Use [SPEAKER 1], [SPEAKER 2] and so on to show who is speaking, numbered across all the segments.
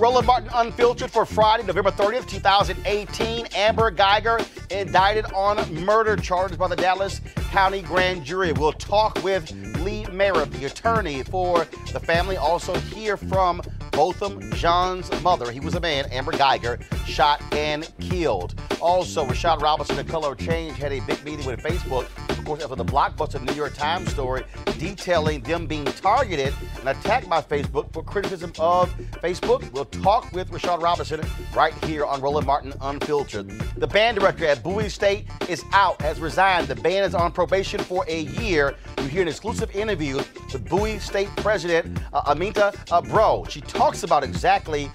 [SPEAKER 1] Roland Martin Unfiltered for Friday, November 30th, 2018. Amber Geiger indicted on murder charges by the Dallas County Grand Jury. We'll talk with Lee Merritt, the attorney for the family. Also hear from Botham Jean's mother. He was a man, Amber Geiger, shot and killed. Also, Rashad Robinson, The Color of Change, had a big meeting with Facebook, of course, after the blockbuster New York Times story detailing them being targeted and attacked by Facebook for criticism of Facebook. We'll talk with Rashad Robinson right here on Roland Martin Unfiltered. The band director at Bowie State is out, has resigned. The band is on probation for a year. You hear an exclusive interview with Bowie State President Amita Bro. She talks about exactly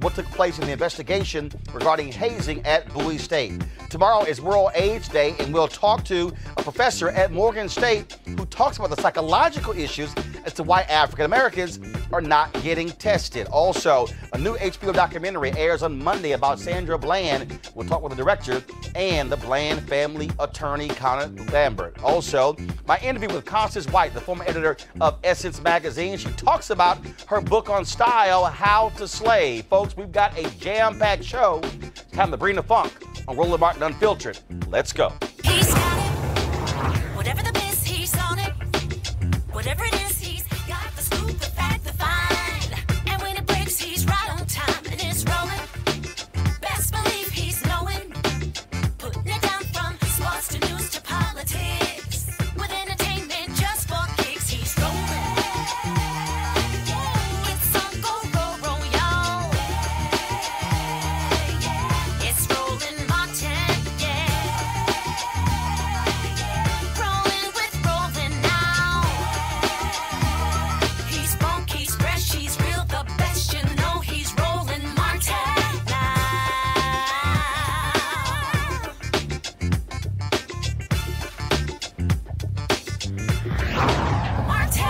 [SPEAKER 1] what took place in the investigation regarding hazing at Bowie State. Tomorrow is World AIDS Day, and we'll talk to a professor at Morgan State who talks about the psychological issues as to why African Americans are not getting tested. Also, a new HBO documentary airs on Monday about Sandra Bland. We'll talk with the director and the Bland family attorney, Connor Lambert. Also, my interview with Constance White, the former editor of Essence magazine. She talks about her book on style, How to Slay. Folks, we've got a jam-packed show. It's time to bring the funk on Roland Martin Unfiltered. Let's go.
[SPEAKER 2] He's got it. Whatever the biz, he's on it. Whatever it is, he's got the scoop, the fact, the find. And when it breaks, he's right on time and it's rolling. Best believe he's knowing. Putting it down from sports to news to politics. With entertainment just for kicks, he's rolling. It's on go, roll, y'all. It's Roland Martin, rolling with Roland now. He's funk, he's fresh, he's real, the best, you know he's Roland Martin now. Martin.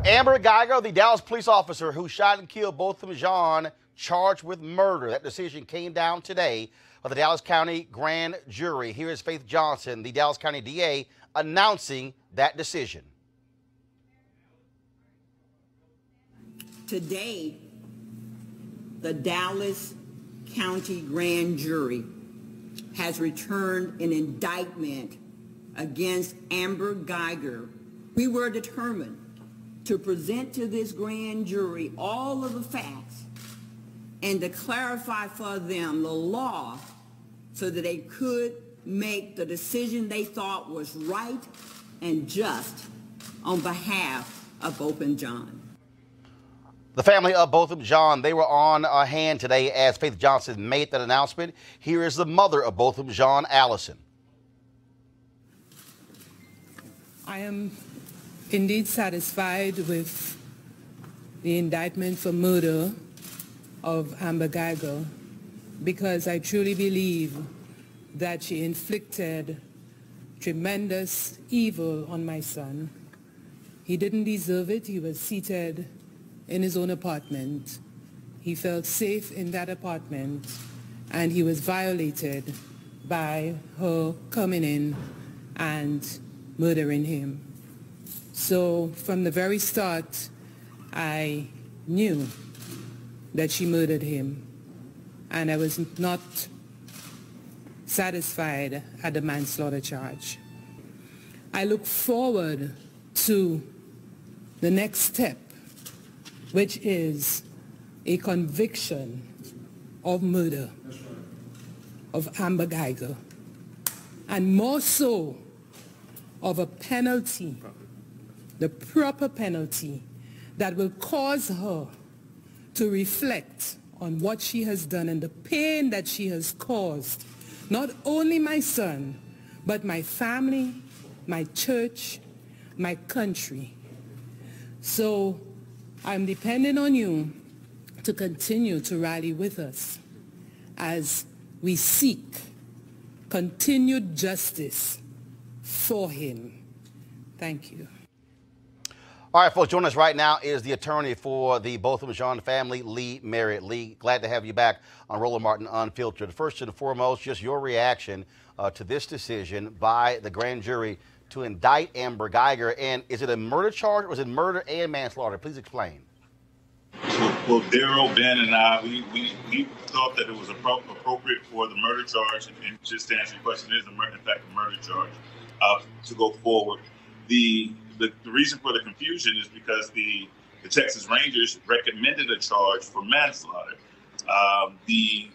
[SPEAKER 1] Amber Geiger, the Dallas police officer who shot and killed Botham Jean, charged with murder. That decision came down today by the Dallas County Grand Jury. Here is Faith Johnson, the Dallas County DA, announcing that decision.
[SPEAKER 3] Today, the Dallas County Grand Jury has returned an indictment against Amber Geiger. We were determined to present to this grand jury all of the facts and to clarify for them the law so that they could make the decision they thought was right and just on behalf of Botham Jean.
[SPEAKER 1] The family of Botham Jean, they were on hand today as Faith Johnson made that announcement. Here is the mother of Botham Jean, Allison.
[SPEAKER 4] I am indeed satisfied with the indictment for murder of Amber Geiger because I truly believe that she inflicted tremendous evil on my son. He didn't deserve it. He was seated in his own apartment. He felt safe in that apartment, and he was violated by her coming in and murdering him. So from the very start, I knew that she murdered him, and I was not satisfied at the manslaughter charge. I look forward to the next step, which is a conviction of murder of Amber Geiger, and more so of a penalty, the proper penalty that will cause her to reflect on what she has done and the pain that she has caused, not only my son, but my family, my church, my country. So I'm depending on you to continue to rally with us as we seek continued justice for him. Thank you.
[SPEAKER 1] All right, folks, joining us right now is the attorney for the Botham Jean family, Lee Merritt. Lee, glad to have you back on Roland Martin Unfiltered. First and foremost, just your reaction to this decision by the grand jury to indict Amber Geiger. And is it a murder charge or is it murder and manslaughter? Please explain.
[SPEAKER 5] Well, Daryl, Ben, and I, we thought that it was appropriate for the murder charge, and just to answer your question, it is in fact a murder charge, to go forward. The reason for the confusion is because the Texas Rangers recommended a charge for manslaughter. The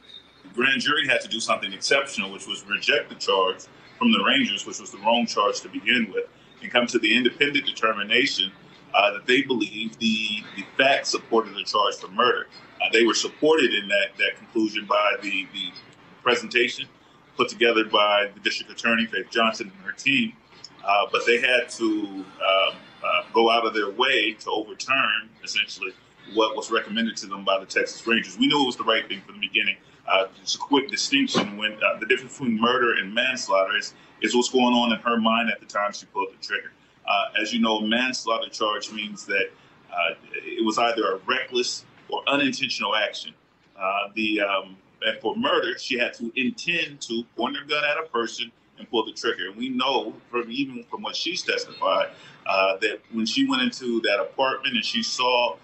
[SPEAKER 5] grand jury had to do something exceptional, which was reject the charge from the Rangers, which was the wrong charge to begin with, and come to the independent determination that they believed the facts supported the charge for murder. They were supported in that conclusion by the presentation put together by the district attorney, Faith Johnson, and her team, but they had to go out of their way to overturn, essentially, what was recommended to them by the Texas Rangers. We knew it was the right thing from the beginning. Just a quick distinction, when the difference between murder and manslaughter is what's going on in her mind at the time she pulled the trigger. As you know, a manslaughter charge means that it was either a reckless or unintentional action. And for murder, she had to intend to point her gun at a person and pull the trigger. And we know, even from what she's testified, that when she went into that apartment and she saw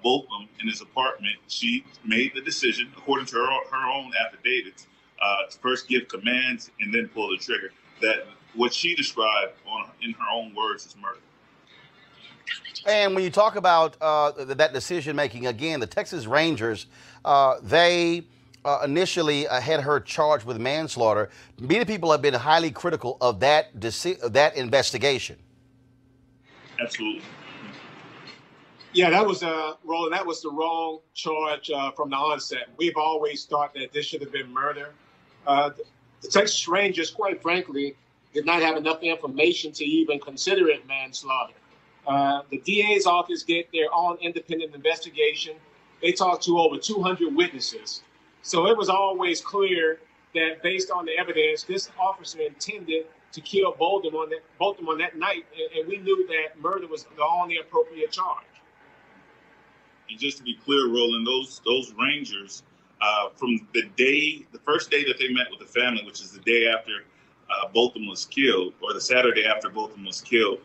[SPEAKER 5] both of them in his apartment, she made the decision, according to her own affidavits, to first give commands and then pull the trigger. That what she described in her own words is murder.
[SPEAKER 1] And when you talk about that decision making, again, the Texas Rangers, they initially had her charged with manslaughter. Many people have been highly critical of that investigation.
[SPEAKER 5] Absolutely.
[SPEAKER 6] Yeah, that was Roland. That was the wrong charge from the onset. We've always thought that this should have been murder. The Texas Rangers, quite frankly, did not have enough information to even consider it manslaughter. The DA's office did their own independent investigation. They talked to over 200 witnesses. So it was always clear that based on the evidence, this officer intended to kill both of them on that night. And we knew that murder was the only appropriate charge.
[SPEAKER 5] And just to be clear, Roland, those Rangers, from the first day that they met with the family, which is the day after Botham was killed, or the Saturday after Botham was killed,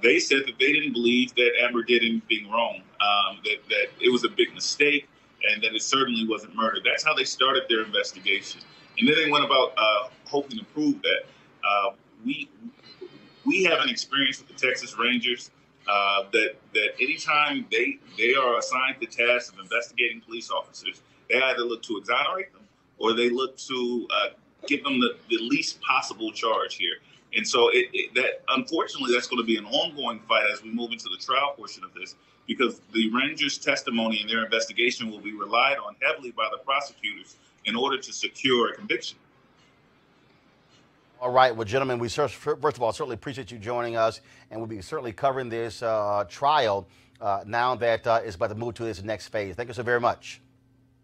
[SPEAKER 5] they said that they didn't believe that Amber did anything wrong, that it was a big mistake, and that it certainly wasn't murder. That's how they started their investigation. And then they went about hoping to prove that. We have an experience with the Texas Rangers that anytime they are assigned the task of investigating police officers, they either look to exonerate them or they look to give them the least possible charge here. And so that unfortunately, that's going to be an ongoing fight as we move into the trial portion of this, because the Rangers' testimony and their investigation will be relied on heavily by the prosecutors in order to secure a conviction.
[SPEAKER 1] All right. Well, gentlemen, we first of all certainly appreciate you joining us, and we'll be certainly covering this trial now that it's about to move to its next phase. Thank you so very much.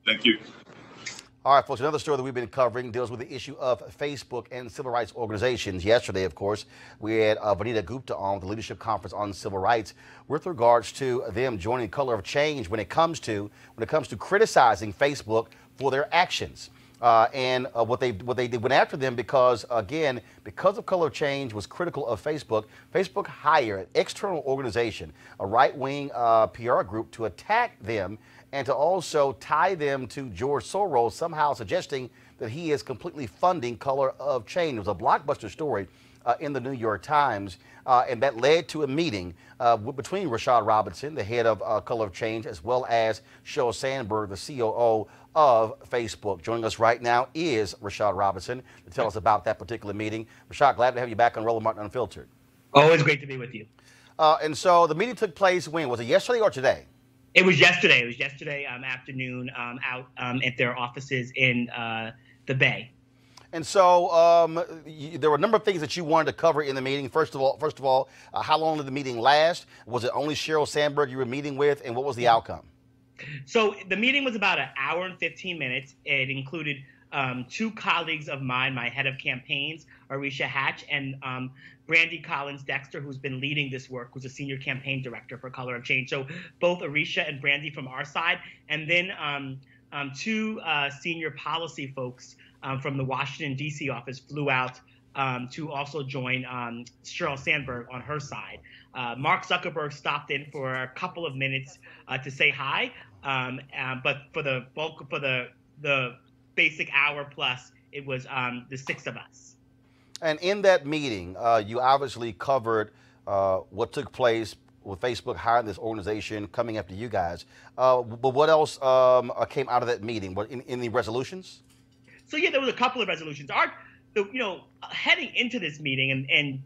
[SPEAKER 5] Thank you.
[SPEAKER 1] All right, folks, another story that we've been covering deals with the issue of Facebook and civil rights organizations. Yesterday, of course, we had Vanita Gupta on the Leadership Conference on Civil Rights with regards to them joining Color of Change when it comes to criticizing Facebook for their actions. And what they did went after them because, again, because of Color of Change was critical of Facebook, Facebook hired an external organization, a right-wing PR group, to attack them and to also tie them to George Soros, somehow suggesting that he is completely funding Color of Change. It was a blockbuster story in the New York Times, and that led to a meeting between Rashad Robinson, the head of Color of Change, as well as Sheryl Sandberg, the COO of Facebook. Joining us right now is Rashad Robinson to tell us about that particular meeting. Rashad, glad to have you back on Roland Martin Unfiltered.
[SPEAKER 7] Always great to be with you.
[SPEAKER 1] And so the meeting took place when? Was it yesterday or today?
[SPEAKER 7] It was yesterday. It was yesterday afternoon out at their offices in the Bay.
[SPEAKER 1] And so there were a number of things that you wanted to cover in the meeting. First of all, how long did the meeting last? Was it only Sheryl Sandberg you were meeting with, and what was the outcome?
[SPEAKER 7] So the meeting was about an hour and 15 minutes. It included two colleagues of mine, my head of campaigns, Arisha Hatch, and Brandy Collins-Dexter, who's been leading this work, who's a senior campaign director for Color of Change. So both Arisha and Brandy from our side, and then two senior policy folks from the Washington, D.C. office flew out to also join Sheryl Sandberg on her side. Mark Zuckerberg stopped in for a couple of minutes to say hi, But for the bulk, for the basic hour plus, it was the 6 of us.
[SPEAKER 1] And in that meeting, you obviously covered what took place with Facebook hiring this organization, coming after you guys. But what else came out of that meeting? What in the resolutions?
[SPEAKER 7] So yeah, there was a couple of resolutions. Heading into this meeting and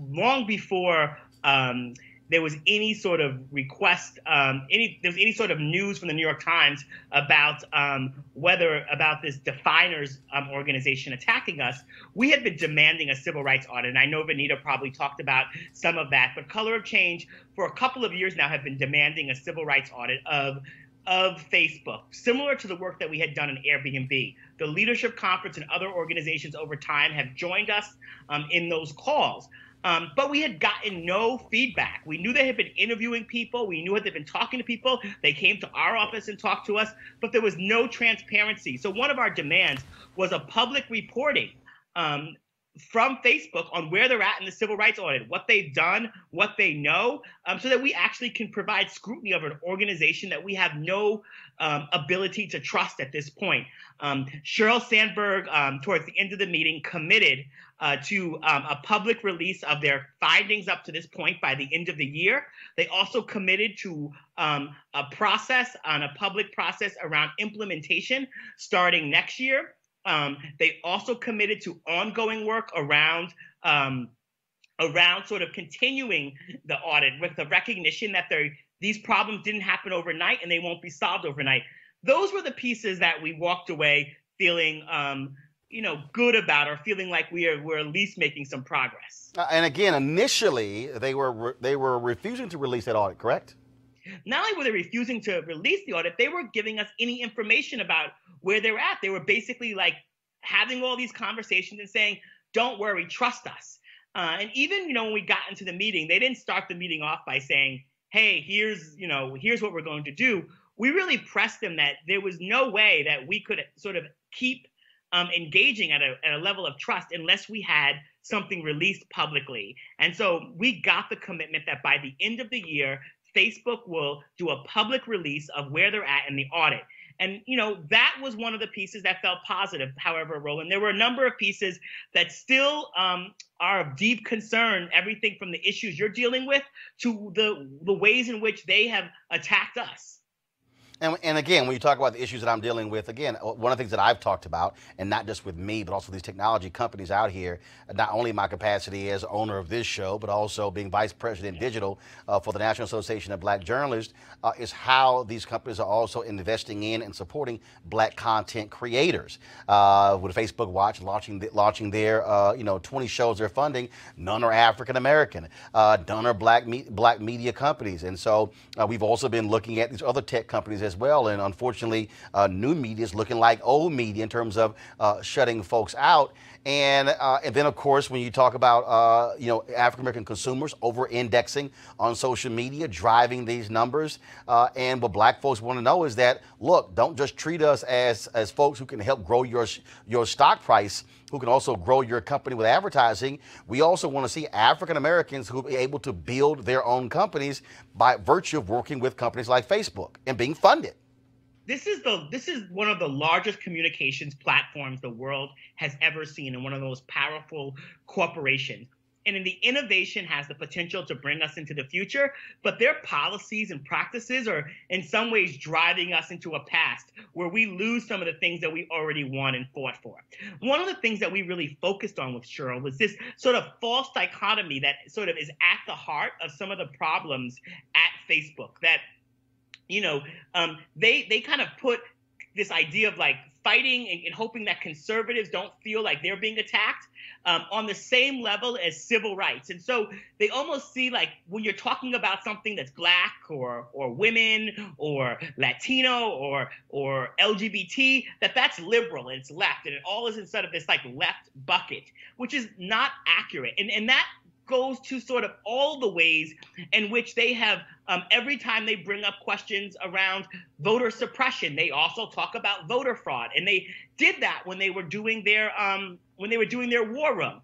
[SPEAKER 7] long before there was any sort of request, there was any sort of news from the New York Times about about this Definers organization attacking us, we had been demanding a civil rights audit. And I know Vanita probably talked about some of that, but Color of Change for a couple of years now have been demanding a civil rights audit of Facebook, similar to the work that we had done in Airbnb. The Leadership Conference and other organizations over time have joined us in those calls. But we had gotten no feedback. We knew they had been interviewing people. We knew they'd been talking to people. They came to our office and talked to us, but there was no transparency. So one of our demands was a public reporting from Facebook on where they're at in the civil rights audit, what they've done, what they know, so that we actually can provide scrutiny of an organization that we have no ability to trust at this point. Sheryl Sandberg, towards the end of the meeting, committed to a public release of their findings up to this point by the end of the year. They also committed to a public process around implementation starting next year. They also committed to ongoing work around sort of continuing the audit with the recognition that these problems didn't happen overnight and they won't be solved overnight. Those were the pieces that we walked away feeling good about, or feeling like we're at least making some progress.
[SPEAKER 1] And again, initially they were refusing to release that audit, correct?
[SPEAKER 7] Not only were they refusing to release the audit, they weren't giving us any information about where they were at. They were basically like having all these conversations and saying, "Don't worry, trust us." And even when we got into the meeting, they didn't start the meeting off by saying, "Hey, here's what we're going to do." We really pressed them that there was no way that we could sort of keep engaging at a level of trust unless we had something released publicly. And so we got the commitment that by the end of the year, Facebook will do a public release of where they're at in the audit. And, that was one of the pieces that felt positive. However, Roland, there were a number of pieces that still are of deep concern, everything from the issues you're dealing with to the ways in which they have attacked us.
[SPEAKER 1] And again, when you talk about the issues that I'm dealing with, again, one of the things that I've talked about, and not just with me, but also these technology companies out here, not only my capacity as owner of this show, but also being vice president digital for the National Association of Black Journalists, is how these companies are also investing in and supporting black content creators. With Facebook Watch launching their 20 shows they're funding, none are African American, none are black media companies. And so we've also been looking at these other tech companies as well, and unfortunately new media is looking like old media in terms of shutting folks out. And then, of course, when you talk about African American consumers over-indexing on social media, driving these numbers, and what black folks want to know is that, look, don't just treat us as folks who can help grow your stock price, who can also grow your company with advertising. We also want to see African Americans who will be able to build their own companies by virtue of working with companies like Facebook and being funded.
[SPEAKER 7] This is one of the largest communications platforms the world has ever seen, and one of the most powerful corporations. And the innovation has the potential to bring us into the future, but their policies and practices are in some ways driving us into a past where we lose some of the things that we already won and fought for. One of the things that we really focused on with Sheryl was this sort of false dichotomy that sort of is at the heart of some of the problems at Facebook, that they kind of put this idea of like fighting and hoping that conservatives don't feel like they're being attacked on the same level as civil rights. And so they almost see like when you're talking about something that's black or women or Latino or LGBT, that's liberal and it's left, and it all is instead of this like left bucket, which is not accurate. And that goes to sort of all the ways in which they have, every time they bring up questions around voter suppression, they also talk about voter fraud. And they did that when they were doing their war room.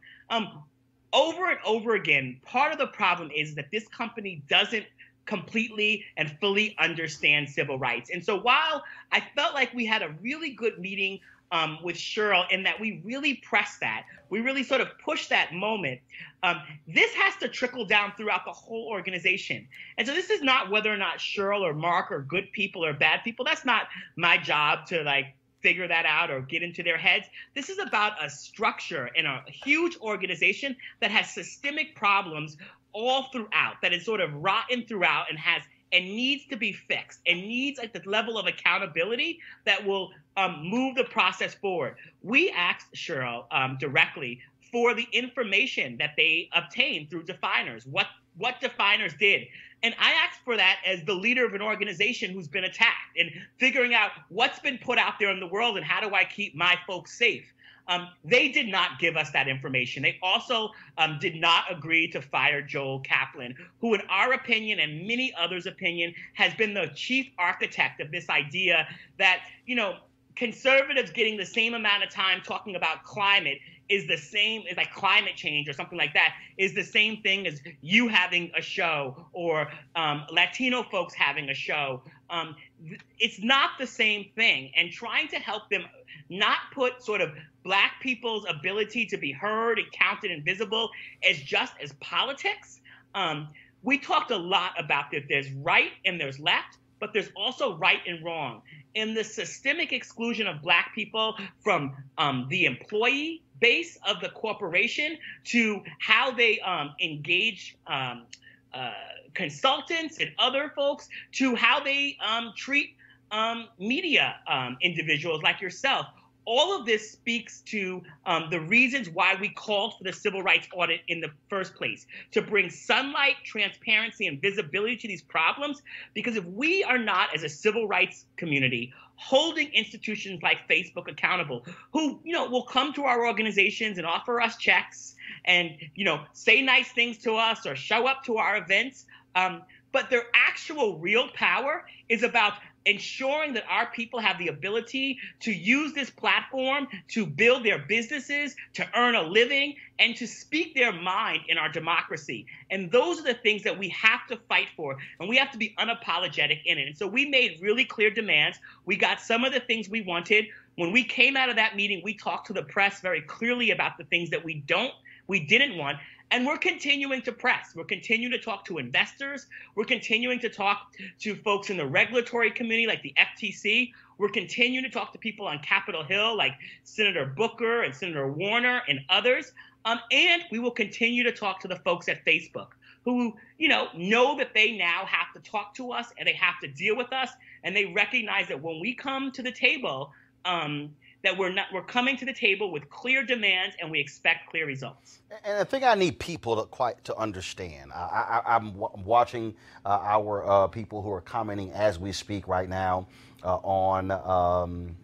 [SPEAKER 7] Over and over again, part of the problem is that this company doesn't completely and fully understand civil rights. And so while I felt like we had a really good meeting with Cheryl in that we really pressed that, we really sort of pushed that moment, this has to trickle down throughout the whole organization. And so this is not whether or not Cheryl or Mark are good people or bad people. That's not my job to like figure that out or get into their heads. This is about a structure in a huge organization that has systemic problems all throughout, that is sort of rotten throughout and needs to be fixed and needs like the level of accountability that will move the process forward. We asked Cheryl directly for the information that they obtained through definers, what definers did. And I asked for that as the leader of an organization who's been attacked and figuring out what's been put out there in the world and how do I keep my folks safe. They did not give us that information. They also did not agree to fire Joel Kaplan, who in our opinion and many others' opinion has been the chief architect of this idea that, you know, conservatives getting the same amount of time talking about climate is the same as like climate change or something like that is the same thing as you having a show or Latino folks having a show. It's not the same thing. And trying to help them not put sort of Black people's ability to be heard and counted and visible as just as politics. We talked a lot about that there's right and there's left, but there's also right and wrong. And the systemic exclusion of Black people from the employee base of the corporation to how they engage consultants and other folks to how they treat media individuals like yourself. All of this speaks to the reasons why we called for the civil rights audit in the first place, to bring sunlight, transparency, and visibility to these problems. Because if we are not, as a civil rights community, holding institutions like Facebook accountable, who, you know, will come to our organizations and offer us checks and, you know, say nice things to us or show up to our events, but their actual real power is about ensuring that our people have the ability to use this platform to build their businesses, to earn a living, and to speak their mind in our democracy. And those are the things that we have to fight for, and we have to be unapologetic in it. And so we made really clear demands. We got some of the things we wanted. When we came out of that meeting, we talked to the press very clearly about the things that we didn't want. And we're continuing to press. We're continuing to talk to investors. We're continuing to talk to folks in the regulatory community like the FTC. We're continuing to talk to people on Capitol Hill like Senator Booker and Senator Warner and others. And we will continue to talk to the folks at Facebook who, you know that they now have to talk to us and they have to deal with us. And they recognize that when we come to the table, that we're coming to the table with clear demands and we expect clear results.
[SPEAKER 1] And I think I need people to understand. I'm watching our people who are commenting as we speak right now on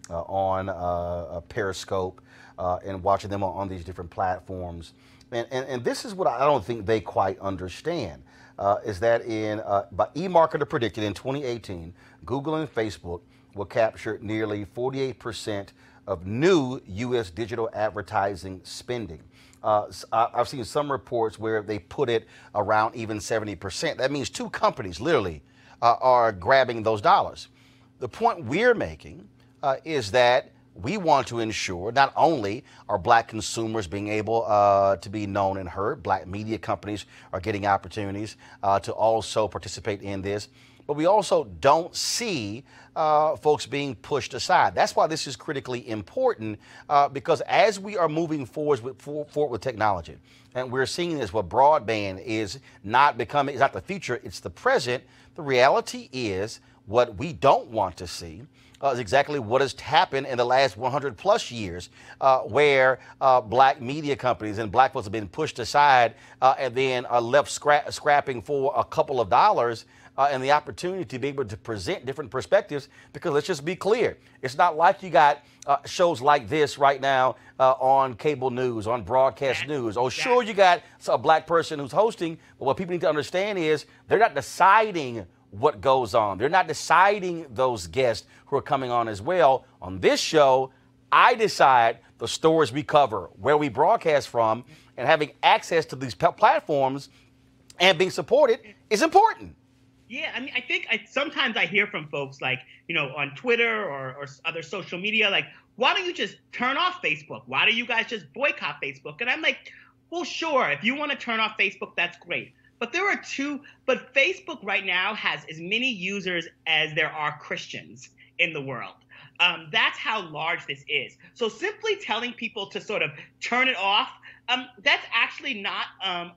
[SPEAKER 1] Periscope and watching them on these different platforms. And this is what I don't think they quite understand. Is that by eMarketer predicted in 2018, Google and Facebook will capture nearly 48% of new U.S. digital advertising spending. I've seen some reports where they put it around even 70%. That means two companies literally are grabbing those dollars. The point we're making is that we want to ensure not only are Black consumers being able to be known and heard, Black media companies are getting opportunities to also participate in this, but we also don't see folks being pushed aside. That's why this is critically important because as we are moving forward with technology, and we're seeing this where broadband is not the future, it's the present. The reality is what we don't want to see is exactly what has happened in the last 100 plus years where Black media companies and Black folks have been pushed aside and then are left scrapping for a couple of dollars and the opportunity to be able to present different perspectives, because let's just be clear, it's not like you got shows like this right now on cable news, on broadcast news. Oh, sure, you got a Black person who's hosting, but what people need to understand is they're not deciding what goes on. They're not deciding those guests who are coming on as well. On this show, I decide the stories we cover, where we broadcast from, and having access to these platforms and being supported is important.
[SPEAKER 7] Yeah, I mean, I think sometimes I hear from folks like, on Twitter or other social media, like, why don't you just turn off Facebook? Why do you guys just boycott Facebook? And I'm like, well, sure, if you want to turn off Facebook, that's great. But but Facebook right now has as many users as there are Christians in the world. That's how large this is. So simply telling people to sort of turn it off, that's actually not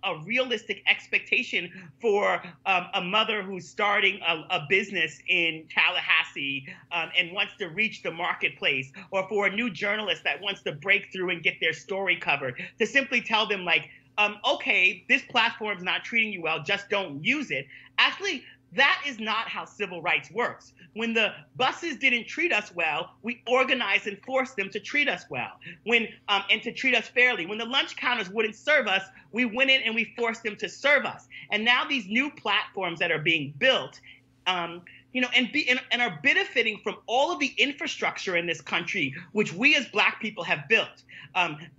[SPEAKER 7] a realistic expectation for a mother who's starting a business in Tallahassee and wants to reach the marketplace, or for a new journalist that wants to break through and get their story covered, to simply tell them like, okay, this platform's not treating you well, just don't use it. Actually, that is not how civil rights works. When the buses didn't treat us well, we organized and forced them to treat us well, and to treat us fairly. When the lunch counters wouldn't serve us, we went in and we forced them to serve us. And now these new platforms that are being built, and are benefiting from all of the infrastructure in this country, which we as Black people have built,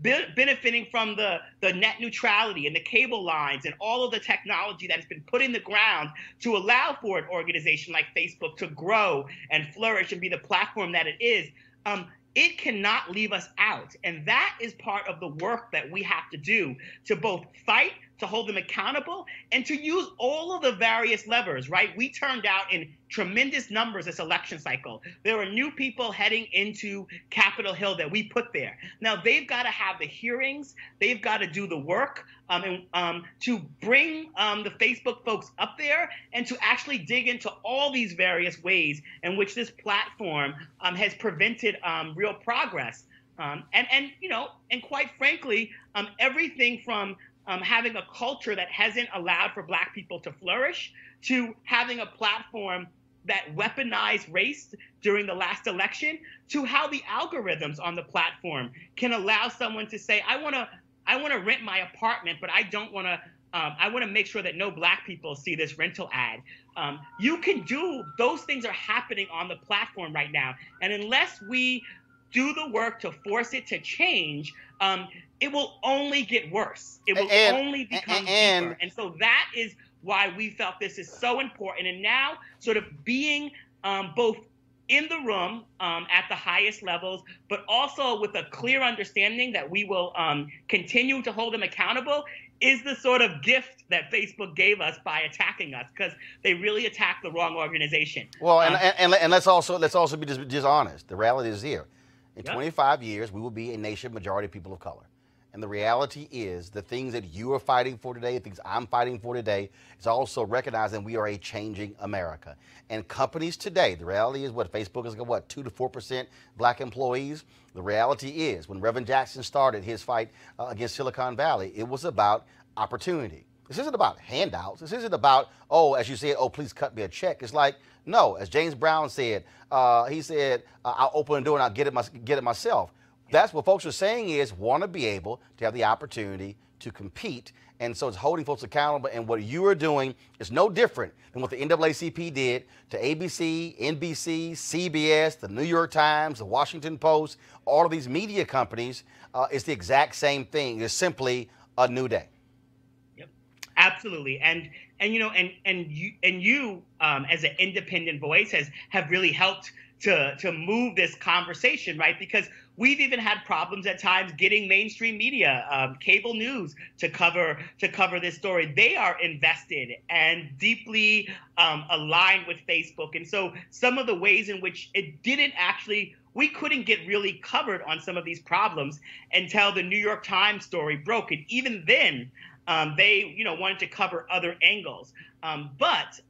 [SPEAKER 7] benefiting from the net neutrality and the cable lines and all of the technology that has been put in the ground to allow for an organization like Facebook to grow and flourish and be the platform that it is. It cannot leave us out. And that is part of the work that we have to do to both fight, to hold them accountable, and to use all of the various levers, right? We turned out in tremendous numbers this election cycle. There are new people heading into Capitol Hill that we put there. Now, they've got to have the hearings. They've got to do the work to bring the Facebook folks up there and to actually dig into all these various ways in which this platform has prevented real progress. And quite frankly, everything from having a culture that hasn't allowed for Black people to flourish, to having a platform that weaponized race during the last election, to how the algorithms on the platform can allow someone to say, I want to rent my apartment, but I don't want to. I want to make sure that no Black people see this rental ad. You can do those things are happening on the platform right now, and unless we do the work to force it to change, it will only get worse. It will only become deeper. And so that is why we felt this is so important. And now sort of being both in the room at the highest levels, but also with a clear understanding that we will continue to hold them accountable, is the sort of gift that Facebook gave us by attacking us, because they really attacked the wrong organization.
[SPEAKER 1] Well, and let's also be just honest. The reality is here. In 25 years, we will be a nation majority of people of color. And the reality is the things that you are fighting for today, the things I'm fighting for today, is also recognizing we are a changing America. And companies today, the reality is Facebook is 2 to 4% Black employees. The reality is when Reverend Jackson started his fight against Silicon Valley, it was about opportunity. This isn't about handouts. This isn't about, as you said, please cut me a check. It's like, no, as James Brown said, he said, I'll open the door and I'll get it myself. That's what folks are saying is want to be able to have the opportunity to compete. And so it's holding folks accountable. And what you are doing is no different than what the NAACP did to ABC, NBC, CBS, the New York Times, the Washington Post, all of these media companies. It's the exact same thing. It's simply a new day.
[SPEAKER 7] Yep, absolutely. And you as an independent voice have really helped to move this conversation, right? Because we've even had problems at times getting mainstream media, cable news to cover this story. They are invested and deeply aligned with Facebook. And so some of the ways in which we couldn't get really covered on some of these problems until the New York Times story broke. And even then, they wanted to cover other angles. But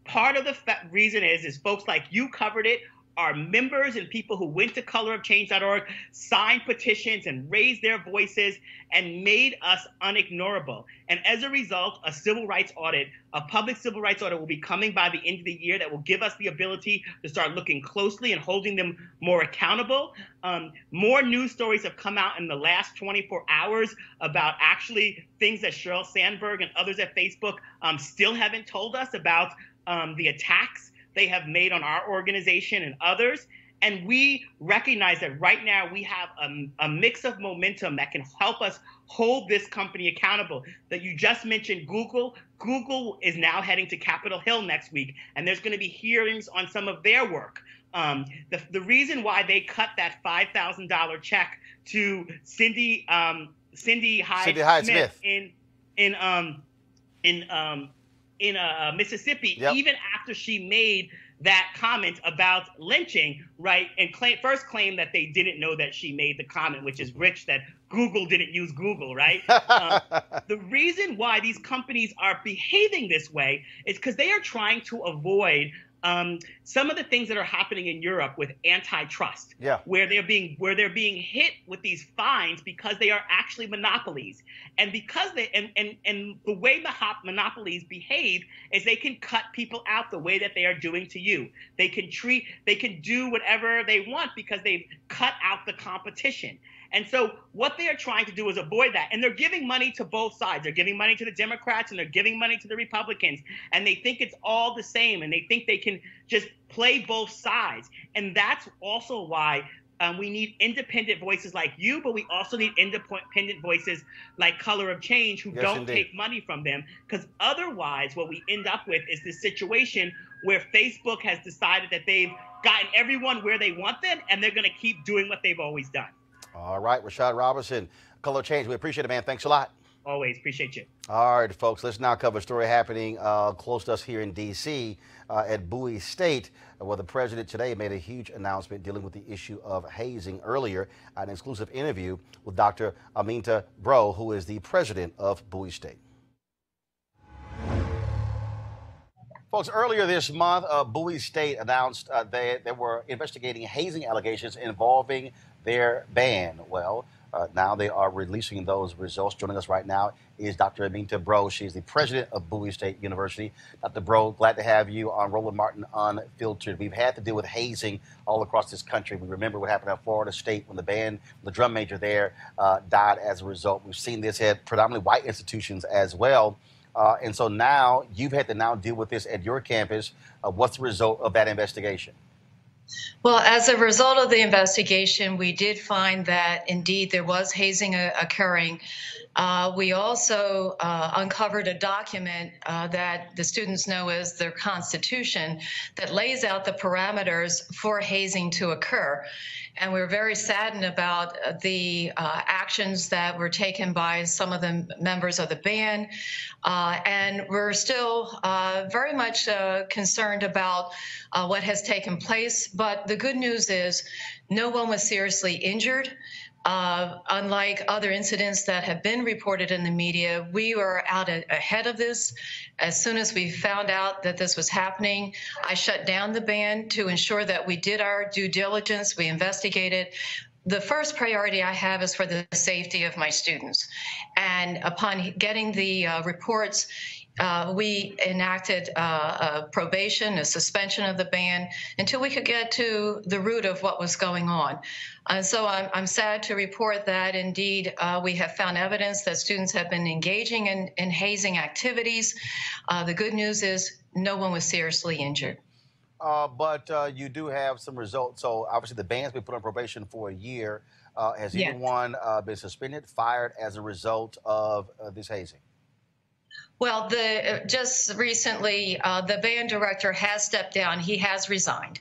[SPEAKER 7] part of the reason is folks like you covered it. Our members and people who went to colorofchange.org signed petitions and raised their voices and made us unignorable. And as a result, a public civil rights audit will be coming by the end of the year that will give us the ability to start looking closely and holding them more accountable. More news stories have come out in the last 24 hours about actually things that Sheryl Sandberg and others at Facebook still haven't told us about the attacks they have made on our organization and others. And we recognize that right now we have a mix of momentum that can help us hold this company accountable. That you just mentioned, Google. Google is now heading to Capitol Hill next week, and there's going to be hearings on some of their work. The reason why they cut that $5,000 check to Cindy Hyde-Smith in Mississippi,
[SPEAKER 1] yep,
[SPEAKER 7] even after she made that comment about lynching, right? And first claimed that they didn't know that she made the comment, which is rich that Google didn't use Google, right? The reason why these companies are behaving this way is because they are trying to avoid some of the things that are happening in Europe with antitrust, where they're being hit with these fines because they are actually monopolies, and because and the way monopolies behave is they can cut people out the way that they are doing to you. They can do whatever they want because they've cut out the competition. And so what they are trying to do is avoid that. And they're giving money to both sides. They're giving money to the Democrats and they're giving money to the Republicans. And they think it's all the same. And they think they can just play both sides. And that's also why we need independent voices like you, but we also need independent voices like Color of Change who don't take money from them. Because otherwise what we end up with is this situation where Facebook has decided that they've gotten everyone where they want them and they're going to keep doing what they've always done.
[SPEAKER 1] All right, Rashad Robinson, Color Change. We appreciate it, man. Thanks a lot.
[SPEAKER 7] Always appreciate you.
[SPEAKER 1] All right, folks, let's now cover a story happening close to us here in D.C. At Bowie State, where the president today made a huge announcement dealing with the issue of hazing. Earlier, an exclusive interview with Dr. Aminta Bro, who is the president of Bowie State. Folks, earlier this month, Bowie State announced they were investigating hazing allegations involving their band. Well, now they are releasing those results. Joining us right now is Dr. Aminta Bro. She's the president of Bowie State University. Dr. Bro, glad to have you on Roland Martin Unfiltered. We've had to deal with hazing all across this country. We remember what happened at Florida State when the drum major there died as a result. We've seen this at predominantly white institutions as well. And so now you've had to now deal with this at your campus. What's the result of that investigation?
[SPEAKER 8] Well, as a result of the investigation, we did find that indeed there was hazing occurring. We also uncovered a document that the students know as their constitution that lays out the parameters for hazing to occur. And we're very saddened about the actions that were taken by some of the members of the band. And we're still very much concerned about what has taken place. But the good news is no one was seriously injured. Unlike other incidents that have been reported in the media, we were out ahead of this. As soon as we found out that this was happening, I shut down the band to ensure that we did our due diligence, we investigated. The first priority I have is for the safety of my students. And upon getting the reports, we enacted a probation, a suspension of the ban until we could get to the root of what was going on. And so I'm sad to report that indeed we have found evidence that students have been engaging in hazing activities. The good news is no one was seriously injured.
[SPEAKER 1] But you do have some results. So obviously the band's been put on probation for a year. Has anyone been suspended, fired as a result of this hazing?
[SPEAKER 8] Well, just recently, the band director has stepped down. He has resigned.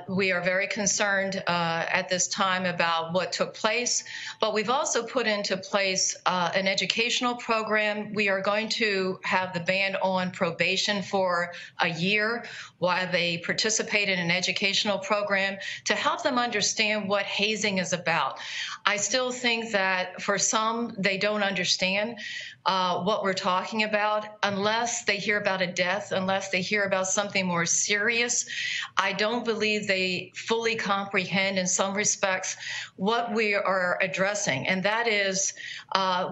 [SPEAKER 8] We are very concerned at this time about what took place, but we've also put into place an educational program. We are going to have the band on probation for a year while they participate in an educational program to help them understand what hazing is about. I still think that for some, they don't understand what we're talking about unless they hear about a death, unless they hear about something more serious. I don't believe they fully comprehend in some respects what we are addressing, and that is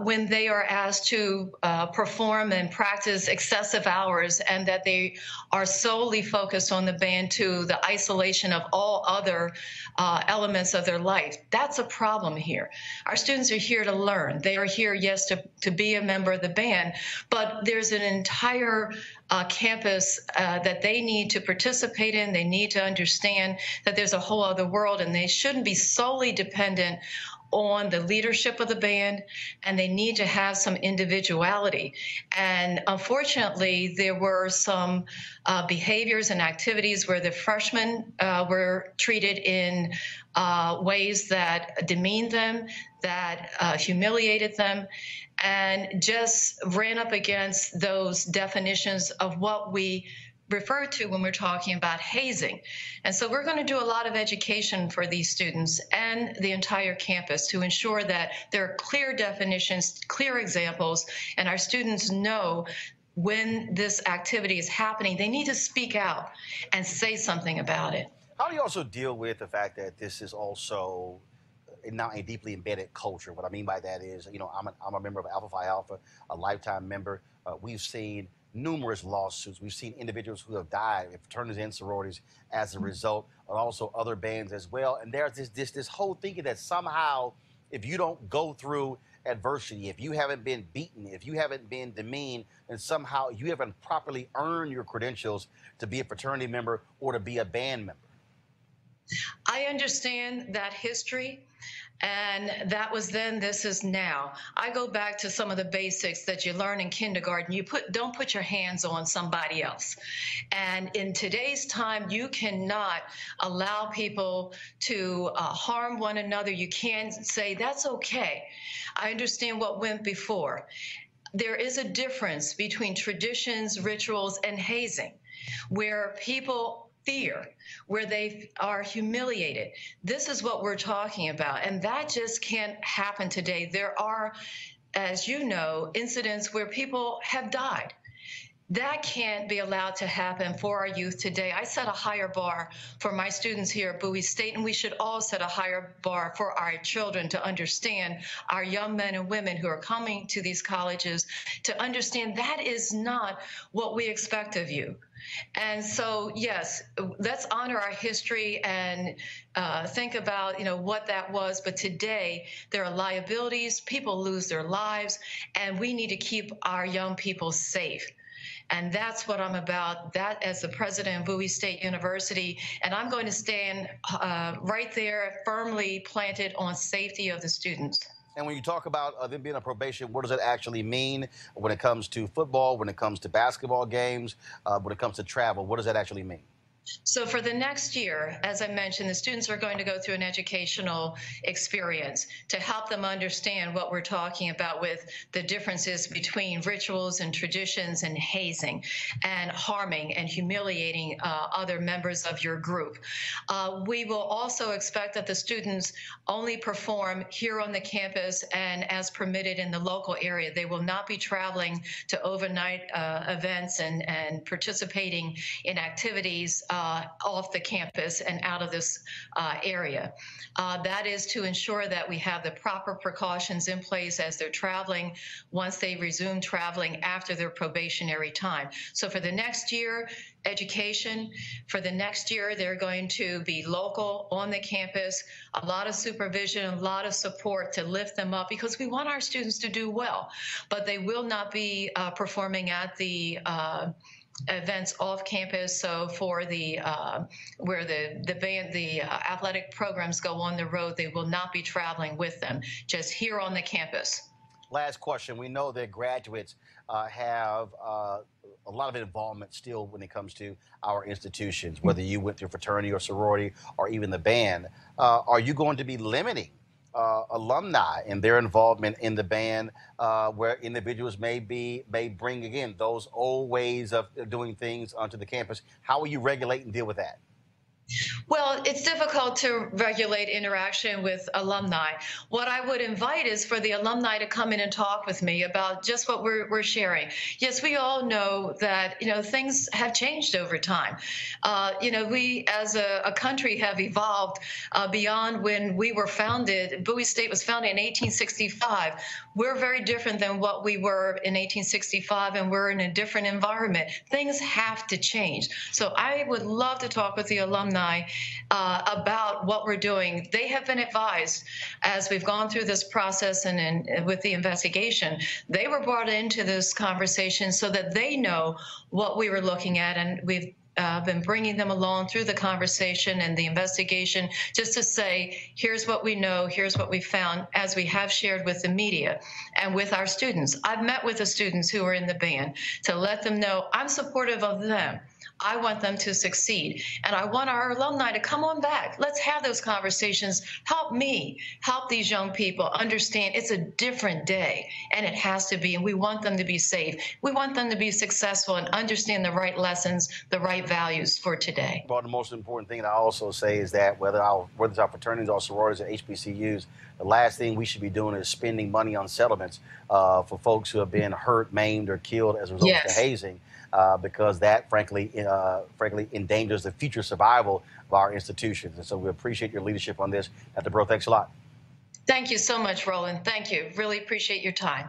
[SPEAKER 8] when they are asked to perform and practice excessive hours and that they are solely focused on the band to the isolation of all other elements of their life. That's a problem here. Our students are here to learn. They are here, yes, to be a member of the band, but there's an entire campus that they need to participate in. They need to understand that there's a whole other world, and they shouldn't be solely dependent on the leadership of the band, and they need to have some individuality. And unfortunately, there were some behaviors and activities where the freshmen were treated in ways that demeaned them, that humiliated them, and just ran up against those definitions of what we refer to when we're talking about hazing. And so we're going to do a lot of education for these students and the entire campus to ensure that there are clear definitions, clear examples, and our students know when this activity is happening, they need to speak out and say something about it.
[SPEAKER 1] How do you also deal with the fact that this is also not a deeply embedded culture? What I mean by that is, you know, I'm a member of Alpha Phi Alpha, a lifetime member. We've seen numerous lawsuits. We've seen individuals who have died in fraternities and sororities as a result, and also other bands as well. And there's this whole thinking that somehow, if you don't go through adversity, if you haven't been beaten, if you haven't been demeaned, then somehow you haven't properly earned your credentials to be a fraternity member or to be a band member.
[SPEAKER 8] I understand that history, and that was then, this is now. I go back to some of the basics that you learn in kindergarten. Don't put your hands on somebody else. And in today's time, you cannot allow people to harm one another. You can't say, that's okay. I understand what went before. There is a difference between traditions, rituals, and hazing, where people fear, where they are humiliated. This is what we're talking about, and that just can't happen today. There are, as you know, incidents where people have died. That can't be allowed to happen for our youth today. I set a higher bar for my students here at Bowie State, and we should all set a higher bar for our children to understand, our young men and women who are coming to these colleges, to understand that is not what we expect of you. And so, yes, let's honor our history and think about, you know, what that was. But today, there are liabilities, people lose their lives, and we need to keep our young people safe. And that's what I'm about, that as the president of Bowie State University. And I'm going to stand right there, firmly planted on safety of the students.
[SPEAKER 1] And when you talk about them being on probation, what does that actually mean when it comes to football, when it comes to basketball games, when it comes to travel? What does that actually mean?
[SPEAKER 8] So for the next year, as I mentioned, the students are going to go through an educational experience to help them understand what we're talking about with the differences between rituals and traditions and hazing and harming and humiliating other members of your group. We will also expect that the students only perform here on the campus and as permitted in the local area. They will not be traveling to overnight events and participating in activities off the campus and out of this area. That is to ensure that we have the proper precautions in place as they're traveling, once they resume traveling after their probationary time. So for the next year, education. For the next year, they're going to be local on the campus, a lot of supervision, a lot of support to lift them up, because we want our students to do well, but they will not be performing at the events off campus. So for the where the band, the athletic programs go on the road, they will not be traveling with them, just here on the campus.
[SPEAKER 1] Last question. We know that graduates have a lot of involvement still when it comes to our institutions, whether you went through fraternity or sorority or even the band. Are you going to be limiting alumni and their involvement in the band, where individuals may bring, again, those old ways of doing things onto the campus? How will you regulate and deal with that?
[SPEAKER 8] Well, it's difficult to regulate interaction with alumni. What I would invite is for the alumni to come in and talk with me about just what we're sharing. Yes, we all know that, you know, things have changed over time. You know, we as a country have evolved beyond when we were founded. Bowie State was founded in 1865. We're very different than what we were in 1865, and we're in a different environment. Things have to change. So I would love to talk with the alumni I, about what we're doing. They have been advised as we've gone through this process and with the investigation. They were brought into this conversation so that they know what we were looking at, and we've been bringing them along through the conversation and the investigation just to say, here's what we know, here's what we found, as we have shared with the media and with our students. I've met with the students who are in the band to let them know I'm supportive of them. I want them to succeed. And I want our alumni to come on back. Let's have those conversations. Help me, help these young people understand it's a different day, and it has to be. And we want them to be safe. We want them to be successful and understand the right lessons, the right values for today.
[SPEAKER 1] Well, the most important thing that I also say is that whether it's our fraternities or sororities or HBCUs, the last thing we should be doing is spending money on settlements for folks who have been hurt, maimed, or killed as a result of the hazing. Because that, frankly, endangers the future survival of our institutions. And so we appreciate your leadership on this. Dr. Bro, thanks a lot.
[SPEAKER 8] Thank you so much, Roland. Thank you. Really appreciate your time.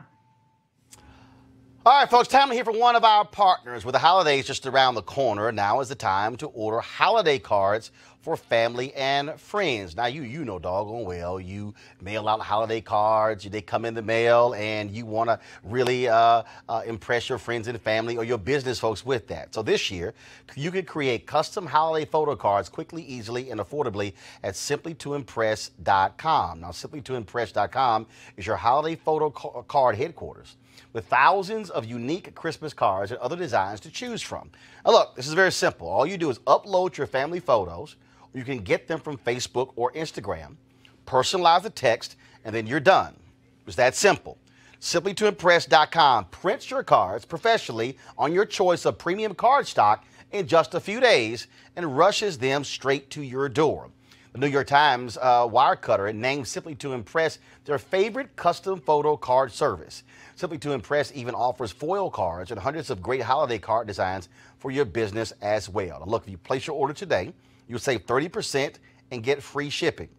[SPEAKER 1] All right, folks, time to hear from one of our partners. With the holidays just around the corner, now is the time to order holiday cards for family and friends. Now, you know doggone well, you mail out holiday cards, they come in the mail, and you want to really impress your friends and family or your business folks with that. So this year, you can create custom holiday photo cards quickly, easily, and affordably at simplytoimpress.com. Now, simplytoimpress.com is your holiday photo card headquarters, with thousands of unique Christmas cards and other designs to choose from. Now look, this is very simple. All you do is upload your family photos. You can get them from Facebook or Instagram, personalize the text, and then you're done. It's that simple. Simplytoimpress.com prints your cards professionally on your choice of premium card stock in just a few days and rushes them straight to your door. The New York Times Wirecutter named Simply to Impress their favorite custom photo card service. Simply to Impress even offers foil cards and hundreds of great holiday card designs for your business as well. Now look, if you place your order today, you'll save 30% and get free shipping.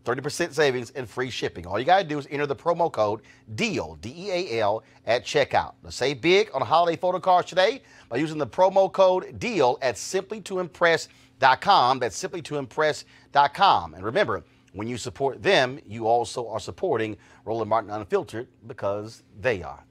[SPEAKER 1] 30% savings and free shipping. All you got to do is enter the promo code DEAL, D-E-A-L, at checkout. Now save big on holiday photo cards today by using the promo code DEAL at simplytoimpress.com. That's simplytoimpress.com. And remember, when you support them, you also are supporting Roland Martin Unfiltered, because they are.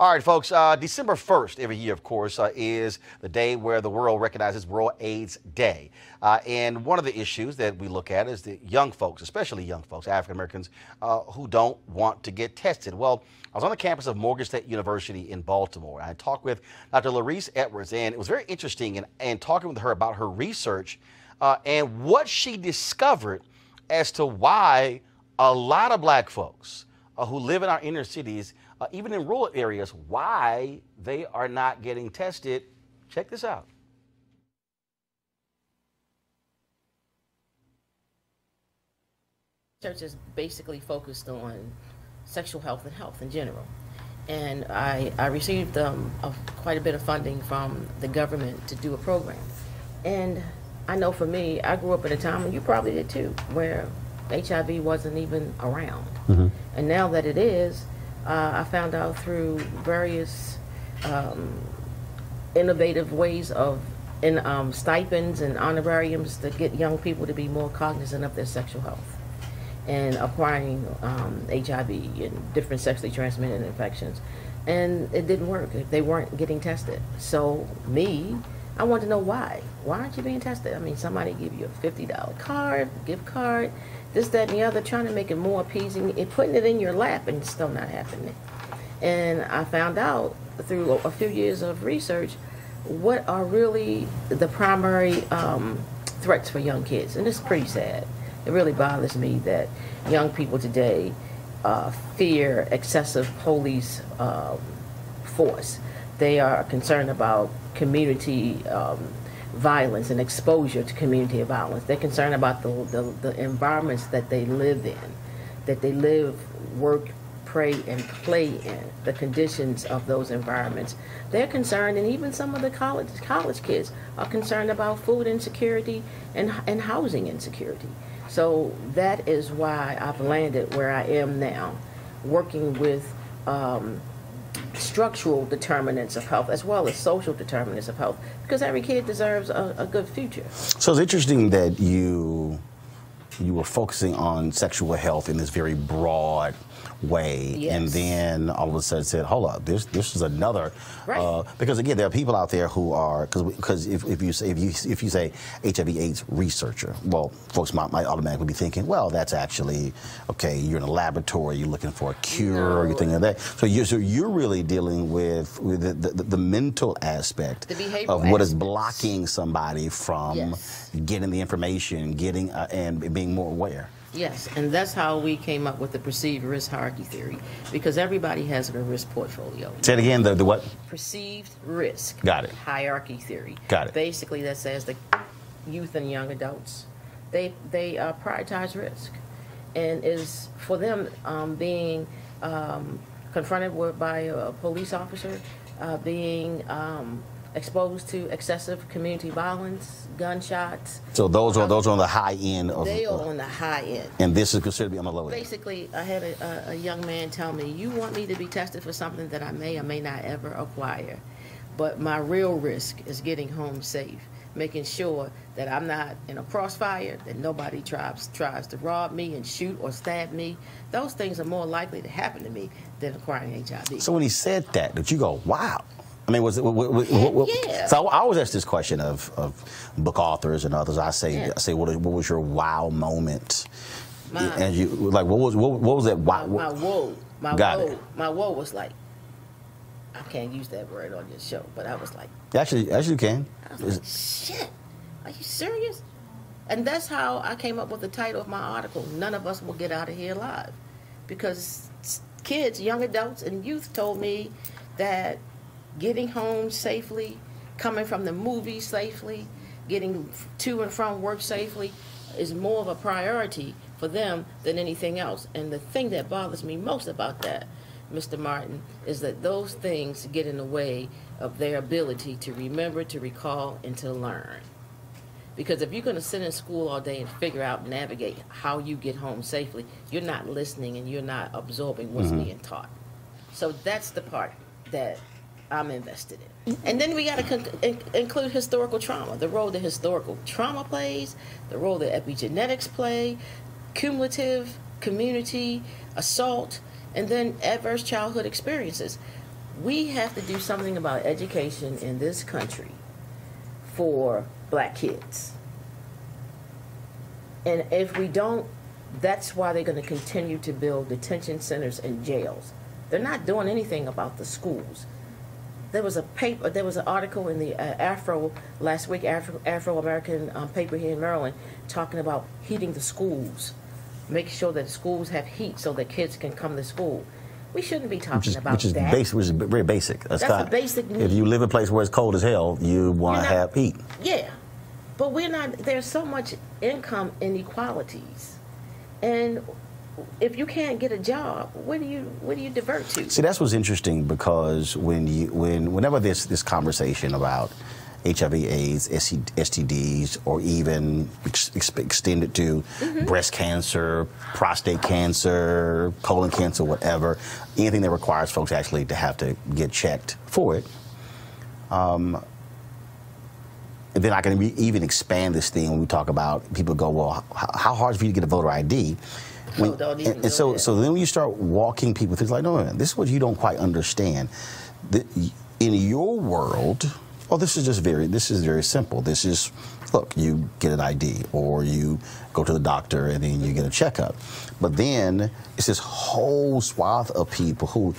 [SPEAKER 1] All right, folks, December 1st every year, of course, is the day where the world recognizes World AIDS Day. And one of the issues that we look at is the young folks, especially young folks, African Americans, who don't want to get tested. Well, I was on the campus of Morgan State University in Baltimore. I talked with Dr. Larice Edwards, and it was very interesting and talking with her about her research and what she discovered as to why a lot of black folks who live in our inner cities, even in rural areas, why they are not getting tested. Check this out.
[SPEAKER 9] Research is basically focused on sexual health and health in general. And I received quite a bit of funding from the government to do a program. And I know for me, I grew up at a time, and you probably did too, where HIV wasn't even around. Mm-hmm. And now that it is, I found out through various innovative ways of stipends and honorariums to get young people to be more cognizant of their sexual health and acquiring HIV and different sexually transmitted infections. And it didn't work. They weren't getting tested. So I want to know why. Why aren't you being tested? I mean, somebody give you a $50 card, gift card, this, that, and the other, trying to make it more appeasing, putting it in your lap, and it's still not happening. And I found out through a few years of research what are really the primary threats for young kids. And it's pretty sad. It really bothers me that young people today fear excessive police force. They are concerned about community violence and exposure to community violence. They're concerned about the environments that they live in, that they live, work, pray, and play in, the conditions of those environments. They're concerned, and even some of the college kids are concerned about food insecurity and housing insecurity. So that is why I've landed where I am now, working with structural determinants of health as well as social determinants of health, because every kid deserves a good future.
[SPEAKER 1] So it's interesting that you were focusing on sexual health in this very broad way,
[SPEAKER 9] Yes.
[SPEAKER 1] and then all of a sudden said, "Hold up, this is another."
[SPEAKER 9] Right.
[SPEAKER 1] Because again, there are people out there who are because if you say HIV/AIDS researcher, well, folks might automatically be thinking, well, that's actually okay. You're in a laboratory, you're looking for a cure, or you're thinking of that. So you're really dealing with the mental aspect
[SPEAKER 9] The behavioral
[SPEAKER 1] of what is
[SPEAKER 9] aspects.
[SPEAKER 1] blocking somebody from
[SPEAKER 9] Yes.
[SPEAKER 1] getting the information, getting and being more aware.
[SPEAKER 9] Yes, and that's how we came up with the perceived risk hierarchy theory, because everybody has a risk portfolio.
[SPEAKER 1] Say it again. The what?
[SPEAKER 9] Perceived risk.
[SPEAKER 1] Got it.
[SPEAKER 9] Hierarchy theory.
[SPEAKER 1] Got it.
[SPEAKER 9] Basically, that says the youth and young adults, they prioritize risk, and is for them being confronted by a police officer, being exposed to excessive community violence, gunshots.
[SPEAKER 1] So those are on the high end of.
[SPEAKER 9] They are on the high end.
[SPEAKER 1] And this is considered to be on the low end.
[SPEAKER 9] Basically, I had a young man tell me, "You want me to be tested for something that I may or may not ever acquire, but my real risk is getting home safe, making sure that I'm not in a crossfire, that nobody tries to rob me and shoot or stab me. Those things are more likely to happen to me than acquiring HIV."
[SPEAKER 1] So when he said that, did you go, "Wow"? I mean, was it?
[SPEAKER 9] Yeah.
[SPEAKER 1] So I always ask this question of book authors and others. I say,
[SPEAKER 9] Yeah.
[SPEAKER 1] what was your wow moment?
[SPEAKER 9] Mine.
[SPEAKER 1] And you like, what was that wow?
[SPEAKER 9] My whoa.
[SPEAKER 1] Got it.
[SPEAKER 9] My whoa was like, I can't use that word on this show, but I was like,
[SPEAKER 1] Actually, you can.
[SPEAKER 9] I was like, shit, are you serious? And that's how I came up with the title of my article, None of Us Will Get Out of Here Alive. Because kids, young adults, and youth told me that getting home safely, coming from the movies safely, getting to and from work safely is more of a priority for them than anything else. And the thing that bothers me most about that, Mr. Martin, is that those things get in the way of their ability to remember, to recall, and to learn. Because if you're going to sit in school all day and figure out and navigate how you get home safely, you're not listening and you're not absorbing what's being taught. So that's the part that I'm invested in. And then we got to include historical trauma, the role that historical trauma plays, the role that epigenetics play, cumulative, community, assault, and then adverse childhood experiences. We have to do something about education in this country for black kids. And if we don't, that's why they're going to continue to build detention centers and jails. They're not doing anything about the schools. There was an article in the last week, Afro-American paper here in Maryland, talking about heating the schools, make sure that schools have heat so that kids can come to school. We shouldn't be talking about that.
[SPEAKER 1] Which is very basic. That's
[SPEAKER 9] a basic need.
[SPEAKER 1] If you live in a place where it's cold as hell, you want to have heat.
[SPEAKER 9] Yeah, but we're not. There's so much income inequalities, and if you can't get a job, where do you divert to?
[SPEAKER 1] See, that's what's interesting, because whenever this conversation about HIV/AIDS, STDs, or even extended to breast cancer, prostate cancer, colon cancer, whatever, anything that requires folks actually to have to get checked for it. And then I can even expand this thing when we talk about, people go, well, how hard is it for you to get a voter ID? So then when you start walking people through, it's like, no, this is what you don't quite understand. In your world, this is very simple. This is, look, you get an ID, or you go to the doctor and then you get a checkup. But then it's this whole swath of people who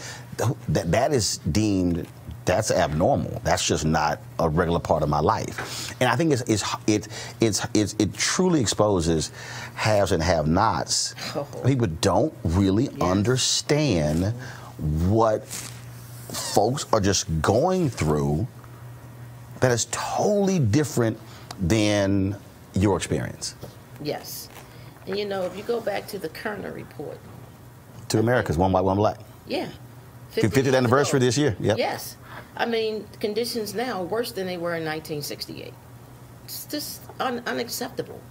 [SPEAKER 1] that is deemed, that's abnormal. That's just not a regular part of my life. And I think it truly exposes haves and have-nots. People don't really understand what folks are just going through that is totally different than your experience.
[SPEAKER 9] Yes. And if you go back to the Kerner report.
[SPEAKER 1] To America's One White, One Black.
[SPEAKER 9] Yeah.
[SPEAKER 1] 50th anniversary this year. Yep.
[SPEAKER 9] Yes. I mean, conditions now are worse than they were in 1968. It's just unacceptable.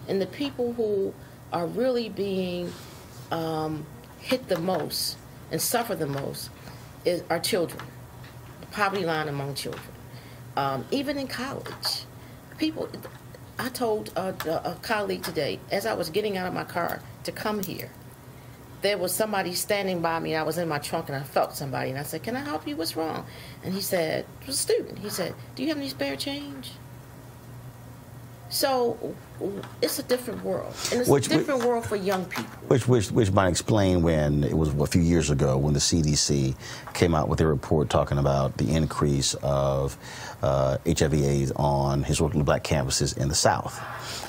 [SPEAKER 9] And the people who are really being hit the most and suffer the most are children, the poverty line among children. Even in college, people, I told a colleague today, as I was getting out of my car to come here, there was somebody standing by me. I was in my trunk and I felt somebody, and I said, "Can I help you? What's wrong?" And he said, it was a student. He said, "Do you have any spare change?" So it's a different world, and it's a different world for young people.
[SPEAKER 1] Which might explain when it was a few years ago when the CDC came out with a report talking about the increase of HIV/AIDS on historically black campuses in the South,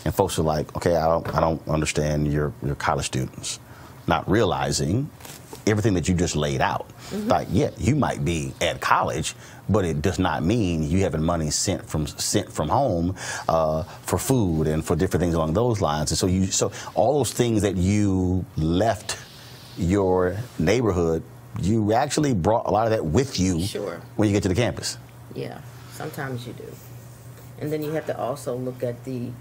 [SPEAKER 1] and folks are like, "Okay, I don't understand your college students," not realizing everything that you just laid out. Mm-hmm. Like, yeah, you might be at college, but it does not mean you having money sent from home for food and for different things along those lines. And so all those things that you left your neighborhood, you actually brought a lot of that with you.
[SPEAKER 9] Sure.
[SPEAKER 1] When you get to the campus.
[SPEAKER 9] Yeah, sometimes you do. And then you have to also look at the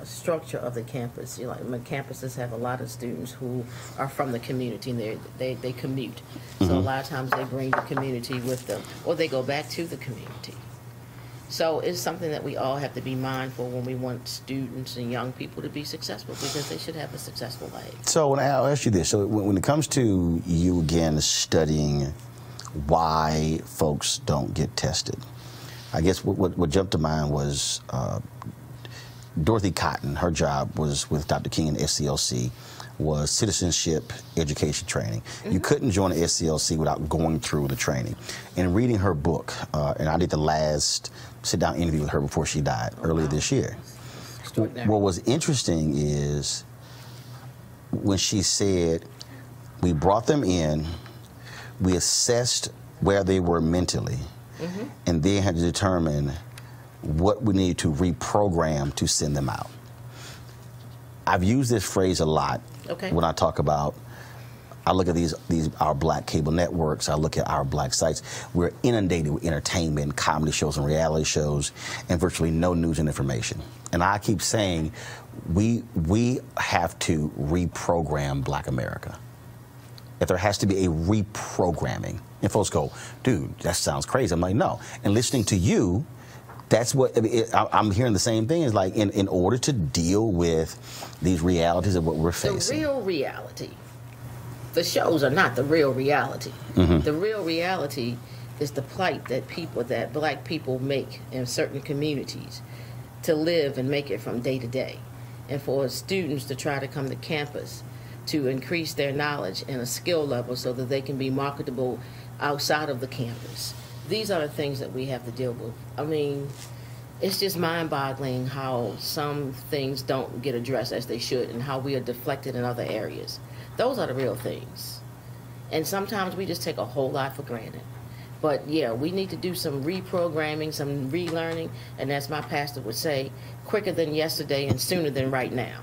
[SPEAKER 9] structure of the campus. You know, like, campuses have a lot of students who are from the community, and they commute. So a lot of times they bring the community with them, or they go back to the community. So it's something that we all have to be mindful when we want students and young people to be successful, because they should have a successful life.
[SPEAKER 1] So I'll ask you this. So when it comes to you, again, studying why folks don't get tested, I guess what jumped to mind was Dorothy Cotton. Her job was with Dr. King and SCLC, was citizenship education training. Mm-hmm. You couldn't join the SCLC without going through the training. And reading her book, and I did the last sit-down interview with her before she died earlier this year. What was interesting is when she said, we brought them in, we assessed where they were mentally, mm-hmm. and then had to determine what we need to reprogram to send them out. I've used this phrase a lot when I talk about, I look at our black cable networks, I look at our black sites. We're inundated with entertainment, comedy shows and reality shows, and virtually no news and information. And I keep saying, we have to reprogram Black America. If there has to be a reprogramming. And folks go, dude, that sounds crazy. I'm like, no. And listening to you, that's what, I'm hearing the same thing. Is like, in order to deal with these realities of what we're facing.
[SPEAKER 9] The real reality. The shows are not the real reality. Mm-hmm. The real reality is the plight that black people make in certain communities to live and make it from day to day. And for students to try to come to campus to increase their knowledge and a skill level so that they can be marketable outside of the campus. These are the things that we have to deal with. I mean, it's just mind-boggling how some things don't get addressed as they should and how we are deflected in other areas. Those are the real things. And sometimes we just take a whole lot for granted. But yeah, we need to do some reprogramming, some relearning, and as my pastor would say, quicker than yesterday and sooner than right now.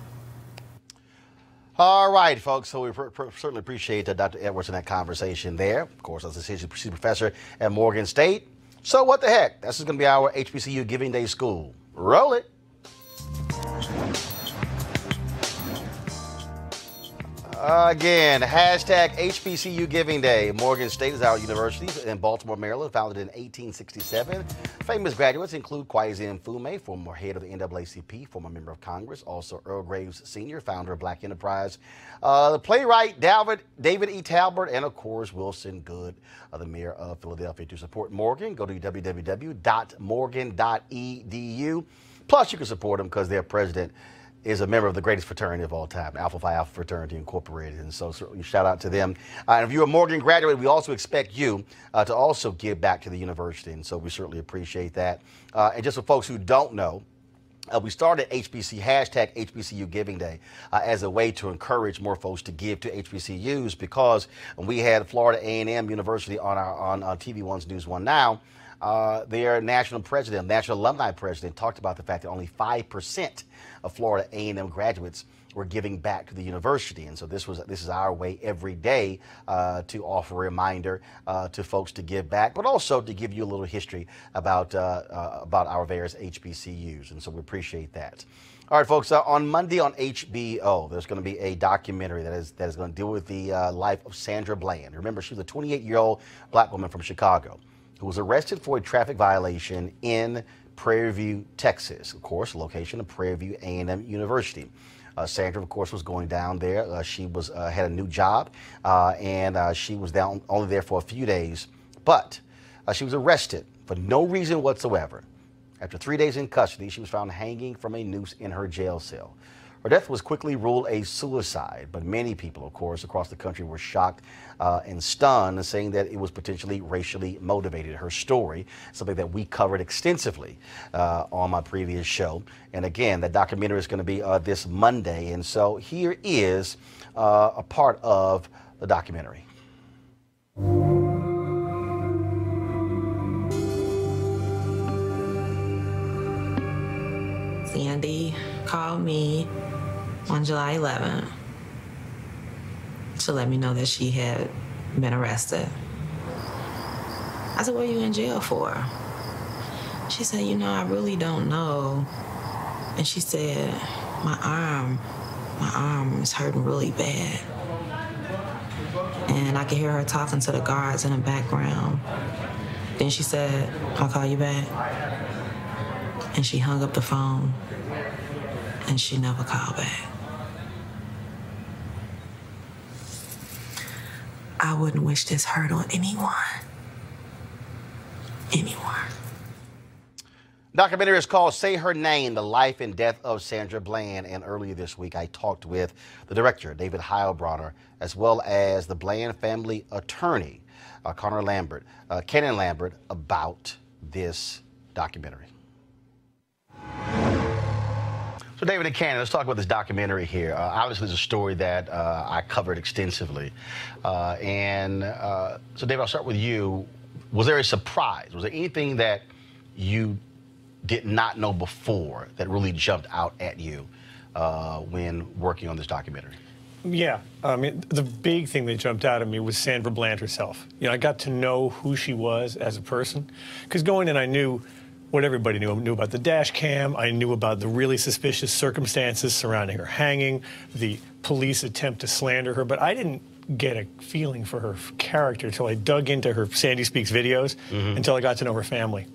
[SPEAKER 1] All right, folks. So we certainly appreciate Dr. Edwards in that conversation there. Of course, as a associate professor at Morgan State. So what the heck? This is going to be our HBCU Giving Day School. Roll it. Again, hashtag HBCU Giving Day. Morgan State is our university in Baltimore, Maryland, founded in 1867. Famous graduates include Kwesi Mfume, former head of the NAACP, former member of Congress, also Earl Graves Sr., founder of Black Enterprise, the playwright David E. Talbert, and of course Wilson Good, the mayor of Philadelphia. To support Morgan, go to www.morgan.edu. Plus, you can support them because their president is a member of the greatest fraternity of all time, Alpha Phi Alpha Fraternity Incorporated. And so certainly shout out to them. And if you're a Morgan graduate, we also expect you to also give back to the university. And so we certainly appreciate that. And just for folks who don't know, we started hashtag HBCU Giving Day as a way to encourage more folks to give to HBCUs, because when we had Florida A&M University on TV One's News One Now, their national alumni president talked about the fact that only 5% of Florida A&M graduates were giving back to the university. And so this is our way every day to offer a reminder to folks to give back, but also to give you a little history about our various HBCUs. And so we appreciate that. All right, folks, on Monday on HBO, there's going to be a documentary that is going to deal with the life of Sandra Bland. Remember, she was a 28-year-old black woman from Chicago who was arrested for a traffic violation in Prairie View, Texas. Of course, location of Prairie View A&M University. Sandra, of course, was going down there. She was had a new job, and she was down only there for a few days. But she was arrested for no reason whatsoever. After 3 days in custody, she was found hanging from a noose in her jail cell. Her death was quickly ruled a suicide, but many people, of course, across the country were shocked and stunned, saying that it was potentially racially motivated. Her story, something that we covered extensively on my previous show. And again, that documentary is going to be this Monday. And so here is a part of the documentary.
[SPEAKER 10] Sandy called me on July 11th to let me know that she had been arrested. I said, what are you in jail for? She said, you know, I really don't know. And she said, my arm is hurting really bad. And I could hear her talking to the guards in the background. Then she said, I'll call you back. And she hung up the phone, and she never called back. I wouldn't wish this hurt on anyone.
[SPEAKER 1] Documentary is called Say Her Name, The Life and Death of Sandra Bland. And earlier this week, I talked with the director, David Heilbronner, as well as the Bland family attorney, Kenan Lambert, about this documentary. So David and Kenan, let's talk about this documentary here. Obviously, it's a story that I covered extensively. So David, I'll start with you. Was there a surprise? Was there anything that you did not know before that really jumped out at you when working on this documentary?
[SPEAKER 11] Yeah, I mean, the big thing that jumped out at me was Sandra Bland herself. You know, I got to know who she was as a person, because going in, I knew what everybody knew. I knew about the dash cam. I knew about the really suspicious circumstances surrounding her hanging, the police attempt to slander her, but I didn't get a feeling for her character until I dug into her Sandy Speaks videos, until I got to know her family.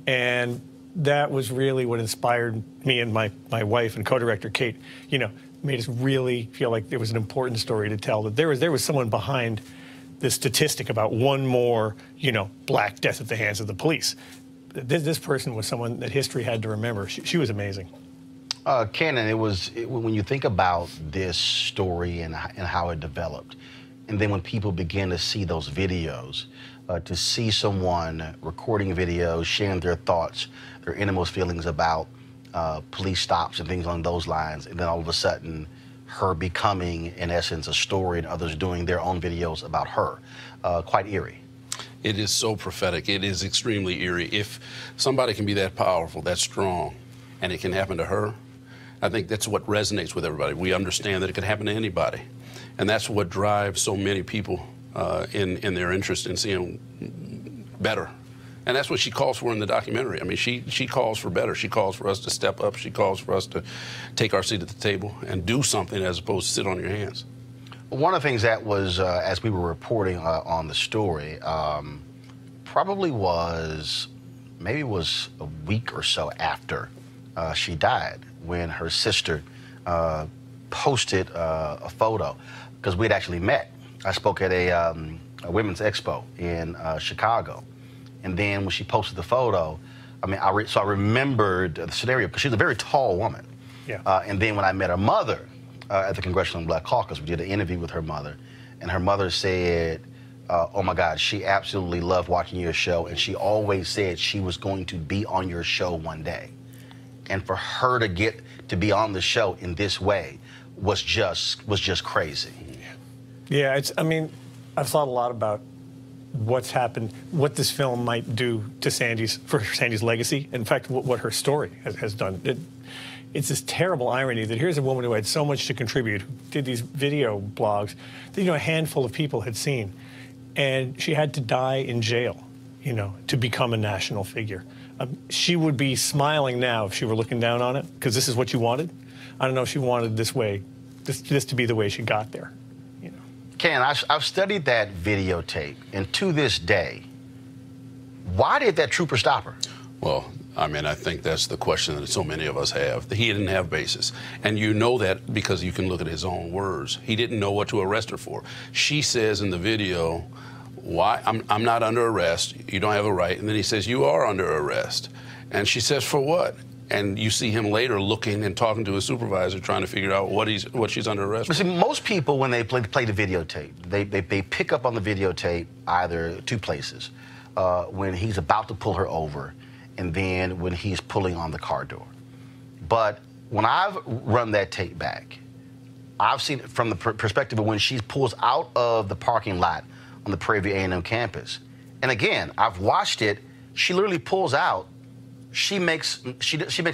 [SPEAKER 11] And that was really what inspired me and my wife and co-director Kate, you know, made us really feel like there was an important story to tell, that there was someone behind this statistic about one more, you know, black death at the hands of the police. This person was someone that history had to remember. She was amazing.
[SPEAKER 1] Kenan, when you think about this story and how it developed, and then when people begin to see those videos, to see someone recording videos, sharing their thoughts, their innermost feelings about police stops and things along those lines, and then all of a sudden her becoming, in essence, a story and others doing their own videos about her, quite eerie.
[SPEAKER 12] It is so prophetic. It is extremely eerie. If somebody can be that powerful, that strong, and it can happen to her, I think that's what resonates with everybody. We understand that it can happen to anybody. And that's what drives so many people in their interest in seeing better. And that's what she calls for in the documentary. I mean, she calls for better. She calls for us to step up. She calls for us to take our seat at the table and do something as opposed to sit on your hands.
[SPEAKER 1] One of the things that was, as we were reporting on the story, probably maybe it was a week or so after she died, when her sister posted a photo, because we'd actually met. I spoke at a women's expo in Chicago, and then when she posted the photo, I mean, so I remembered the scenario, because she's a very tall woman.
[SPEAKER 11] Yeah.
[SPEAKER 1] And then when I met her mother at the Congressional Black Caucus, we did an interview with her mother, and her mother said, oh my God, she absolutely loved watching your show, and she always said she was going to be on your show one day. And for her to get to be on the show in this way was just crazy.
[SPEAKER 11] Yeah, I mean, I've thought a lot about what's happened, what this film might do to Sandy's legacy. In fact, what her story has done. It's this terrible irony that here's a woman who had so much to contribute, who did these video blogs that, you know, a handful of people had seen, and she had to die in jail, you know, to become a national figure. She would be smiling now if she were looking down on it, because this is what you wanted. I don't know if she wanted this way, this to be the way she got there. You know.
[SPEAKER 1] Ken, I've studied that videotape, and to this day, why did that trooper stop her?
[SPEAKER 12] Well, I mean, I think that's the question that so many of us have. He didn't have basis. And you know that because you can look at his own words. He didn't know what to arrest her for. She says in the video, why? I'm not under arrest. You don't have a right. And then he says, you are under arrest. And she says, for what? And you see him later looking and talking to his supervisor, trying to figure out what she's under arrest for.
[SPEAKER 1] See, most people, when they play the videotape, they pick up on the videotape either two places. When he's about to pull her over, and then when he's pulling on the car door. But when I've run that tape back, I've seen it from the perspective of when she pulls out of the parking lot on the Prairie View A&M campus. And again, I've watched it. She literally pulls out. She makes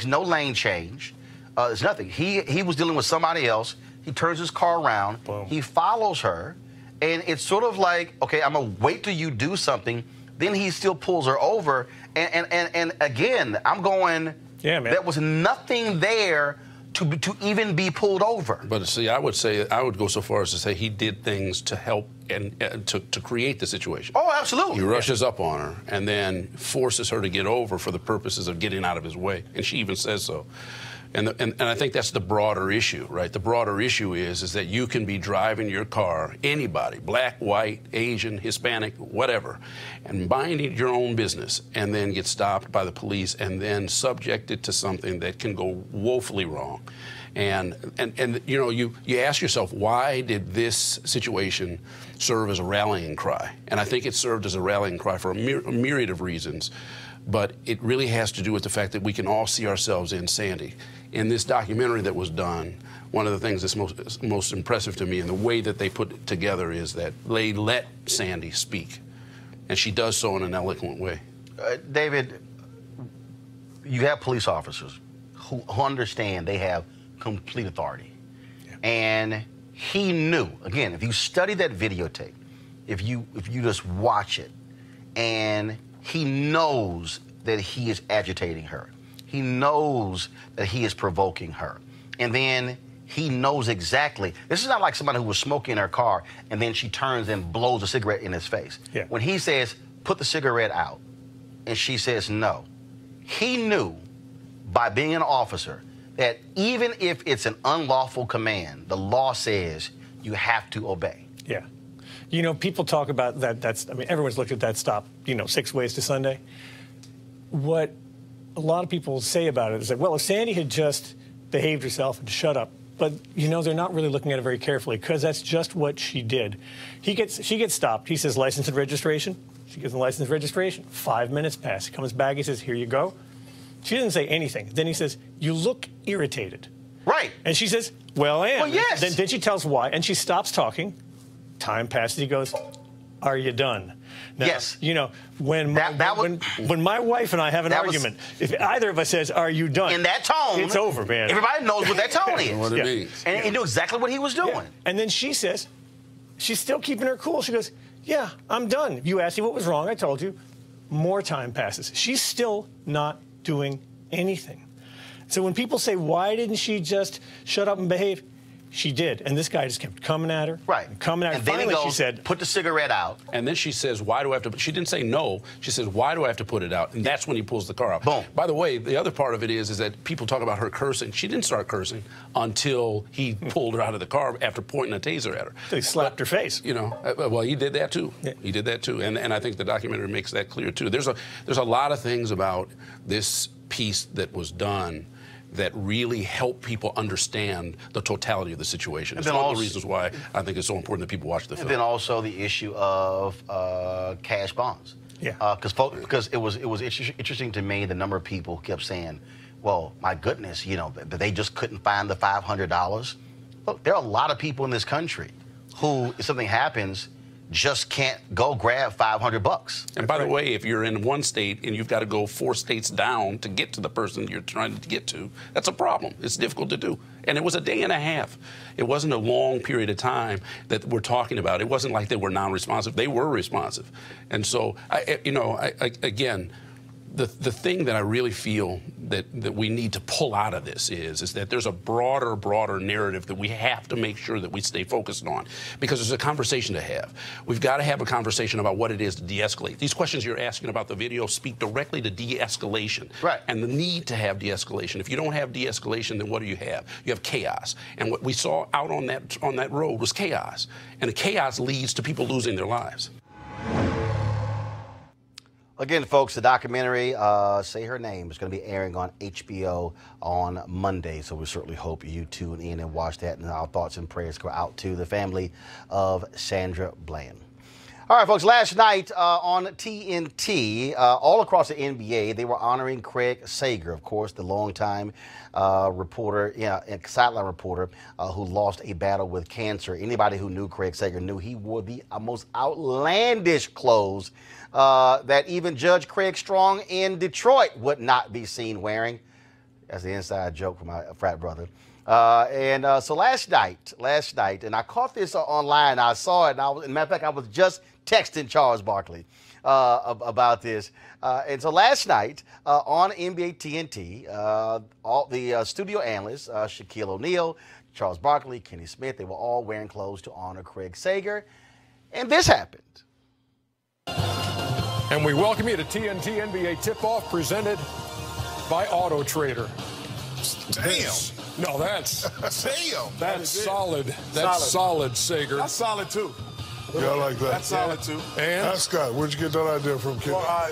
[SPEAKER 1] no lane change. There's nothing. He was dealing with somebody else. He turns his car around. Boom. He follows her, and it's sort of like, okay, I'm gonna wait till you do something. Then he still pulls her over, and again, I'm going, yeah, man. There was nothing there to even be pulled over.
[SPEAKER 12] But see, I would go so far as to say he did things to help and to create the situation.
[SPEAKER 1] Oh, absolutely.
[SPEAKER 12] He rushes up on her and then forces her to get over for the purposes of getting out of his way, and she even says so. And I think that's the broader issue, right? The broader issue is that you can be driving your car, anybody, black, white, Asian, Hispanic, whatever, and minding your own business, and then get stopped by the police and then subjected to something that can go woefully wrong. And you know, you ask yourself, why did this situation serve as a rallying cry? And I think it served as a rallying cry for a myriad of reasons. But it really has to do with the fact that we can all see ourselves in Sandy. In this documentary that was done, one of the things that's most impressive to me and the way that they put it together is that they let Sandy speak. And she does so in an eloquent way.
[SPEAKER 1] David, you have police officers who understand they have complete authority. Yeah. And he knew, again, if you study that videotape, if you just watch it, and he knows that he is agitating her. He knows that he is provoking her. And then he knows exactly. This is not like somebody who was smoking in her car and then she turns and blows a cigarette in his face. Yeah. When he says, put the cigarette out, and she says no, he knew by being an officer that even if it's an unlawful command, the law says you have to obey.
[SPEAKER 11] Yeah. You know, people talk about that. I mean, everyone's looked at that stop, you know, 6 ways to Sunday. What a lot of people say about it is that, well, if Sandy had just behaved herself and shut up, but, you know, they're not really looking at it very carefully because that's just what she did. She gets stopped. He says license and registration. She gives him license and registration. 5 minutes pass. He comes back. He says, here you go. She doesn't say anything. Then he says, you look irritated.
[SPEAKER 1] Right.
[SPEAKER 11] And she says, well, I am.
[SPEAKER 1] Well, yes.
[SPEAKER 11] Then she tells why, and she stops talking. Time passes. He goes, are you done? Now,
[SPEAKER 1] yes.
[SPEAKER 11] You know, when my wife and I have an argument, if either of us says, are you done?
[SPEAKER 1] In that tone.
[SPEAKER 11] It's over, man.
[SPEAKER 1] Everybody knows what that tone is.
[SPEAKER 12] What it means.
[SPEAKER 1] And he knew exactly what he was doing.
[SPEAKER 11] Yeah. And then she says, she's still keeping her cool. She goes, yeah, I'm done. You asked me what was wrong. I told you. More time passes. She's still not doing anything. So when people say, why didn't she just shut up and behave? She did, and this guy just kept coming at her.
[SPEAKER 1] Right.
[SPEAKER 11] Coming at her.
[SPEAKER 1] And then
[SPEAKER 11] finally,
[SPEAKER 1] he goes,
[SPEAKER 11] she said,
[SPEAKER 1] put the cigarette out.
[SPEAKER 12] And then she says, why do I have to? She didn't say no. She says, why do I have to put it out? And that's when he pulls the car out.
[SPEAKER 1] Boom.
[SPEAKER 12] By the way, the other part of it is that people talk about her cursing. She didn't start cursing until he pulled her out of the car after pointing a taser at her.
[SPEAKER 11] He slapped her face.
[SPEAKER 12] You know, well, he did that too. Yeah. He did that too. And I think the documentary makes that clear too. There's a lot of things about this piece that was done that really help people understand the totality of the situation. It's one of the reasons why I think it's so important that people watch the film.
[SPEAKER 1] And then also the issue of cash bonds.
[SPEAKER 11] Yeah.
[SPEAKER 1] Because it was interesting to me the number of people who kept saying, well, my goodness, you know, that they just couldn't find the $500. Look, there are a lot of people in this country who, if something happens, just can't go grab $500.
[SPEAKER 12] And by the way, if you're in one state and you've got to go 4 states down to get to the person you're trying to get to, that's a problem. It's difficult to do. And it was a day and a half. It wasn't a long period of time that we're talking about. It wasn't like they were non-responsive. They were responsive. And so, again, the thing that I really feel that we need to pull out of this is that there's a broader narrative that we have to make sure that we stay focused on, because there's a conversation to have. We've got to have a conversation about what it is to de-escalate. These questions you're asking about the video speak directly to de-escalation,
[SPEAKER 1] right,
[SPEAKER 12] and the need to have de-escalation. If you don't have de-escalation, then what do you have? You have chaos. And what we saw out on that road was chaos, and the chaos leads to people losing their lives.
[SPEAKER 1] Again, folks, the documentary, Say Her Name, is going to be airing on HBO on Monday. So we certainly hope you tune in and watch that. And our thoughts and prayers go out to the family of Sandra Bland. All right, folks, last night on TNT, all across the NBA, they were honoring Craig Sager, of course, the longtime reporter, sideline reporter who lost a battle with cancer. Anybody who knew Craig Sager knew he wore the most outlandish clothes that even Judge Craig Strong in Detroit would not be seen wearing. That's the inside joke from my frat brother. So last night, and I caught this online. I saw it, and as a matter of fact, I was just texting Charles Barkley about this. And so last night on NBA TNT, all the studio analysts, Shaquille O'Neal, Charles Barkley, Kenny Smith, they were all wearing clothes to honor Craig Sager. And this happened.
[SPEAKER 13] And we welcome you to TNT NBA Tip-Off presented by Auto Trader.
[SPEAKER 14] Damn.
[SPEAKER 13] No, that's
[SPEAKER 14] damn.
[SPEAKER 13] That's solid. That's solid, Sager.
[SPEAKER 14] That's solid too. Yeah, I like that. That's solid too.
[SPEAKER 13] And
[SPEAKER 14] that's Scott. Where'd you get that idea from, kid?
[SPEAKER 15] Well,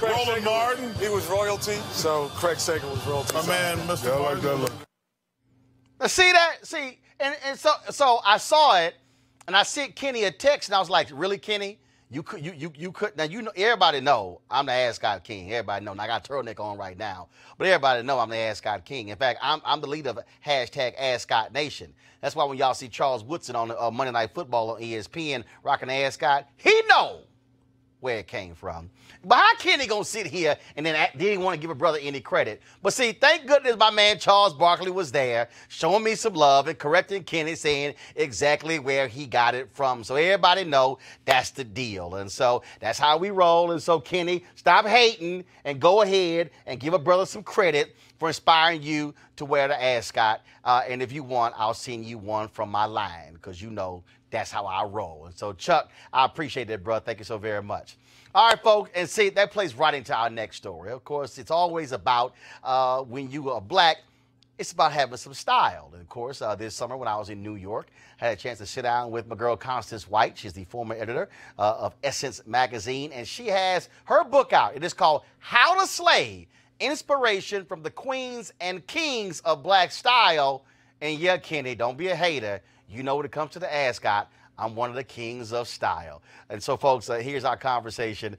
[SPEAKER 14] Roland Martin.
[SPEAKER 15] He was royalty, so Craig Sager was royalty.
[SPEAKER 14] My man, Mr. Yeah, I like that look.
[SPEAKER 1] Now, see that? See, and so I saw it, and I sent Kenny a text, and I was like, "Really, Kenny? You could now, you know, everybody know I'm the Ascot King. Everybody know. And I got a turtleneck on right now, but everybody know I'm the Ascot King. In fact, I'm the leader of hashtag Ascot Nation. That's why when y'all see Charles Woodson on Monday Night Football on ESPN rocking the Ascot, he know where it came from. But how Kenny gonna sit here and then didn't want to give a brother any credit? But see, thank goodness my man Charles Barkley was there, showing me some love and correcting Kenny, saying exactly where he got it from. So everybody know that's the deal. And so that's how we roll. And so Kenny, stop hating and go ahead and give a brother some credit for inspiring you to wear the ascot. And if you want, I'll send you one from my line, because you know that's how I roll. And so, Chuck, I appreciate that, bro. Thank you so very much. All right, folks, and see, that plays right into our next story. Of course, it's always about when you are black, it's about having some style. And, of course, this summer when I was in New York, I had a chance to sit down with my girl, Constance White. She's the former editor of Essence Magazine, and she has her book out. It is called How to Slay, Inspiration from the Queens and Kings of Black Style. And, yeah, Kenny, don't be a hater. You know, when it comes to the ascot, I'm one of the kings of style. And so, folks, here's our conversation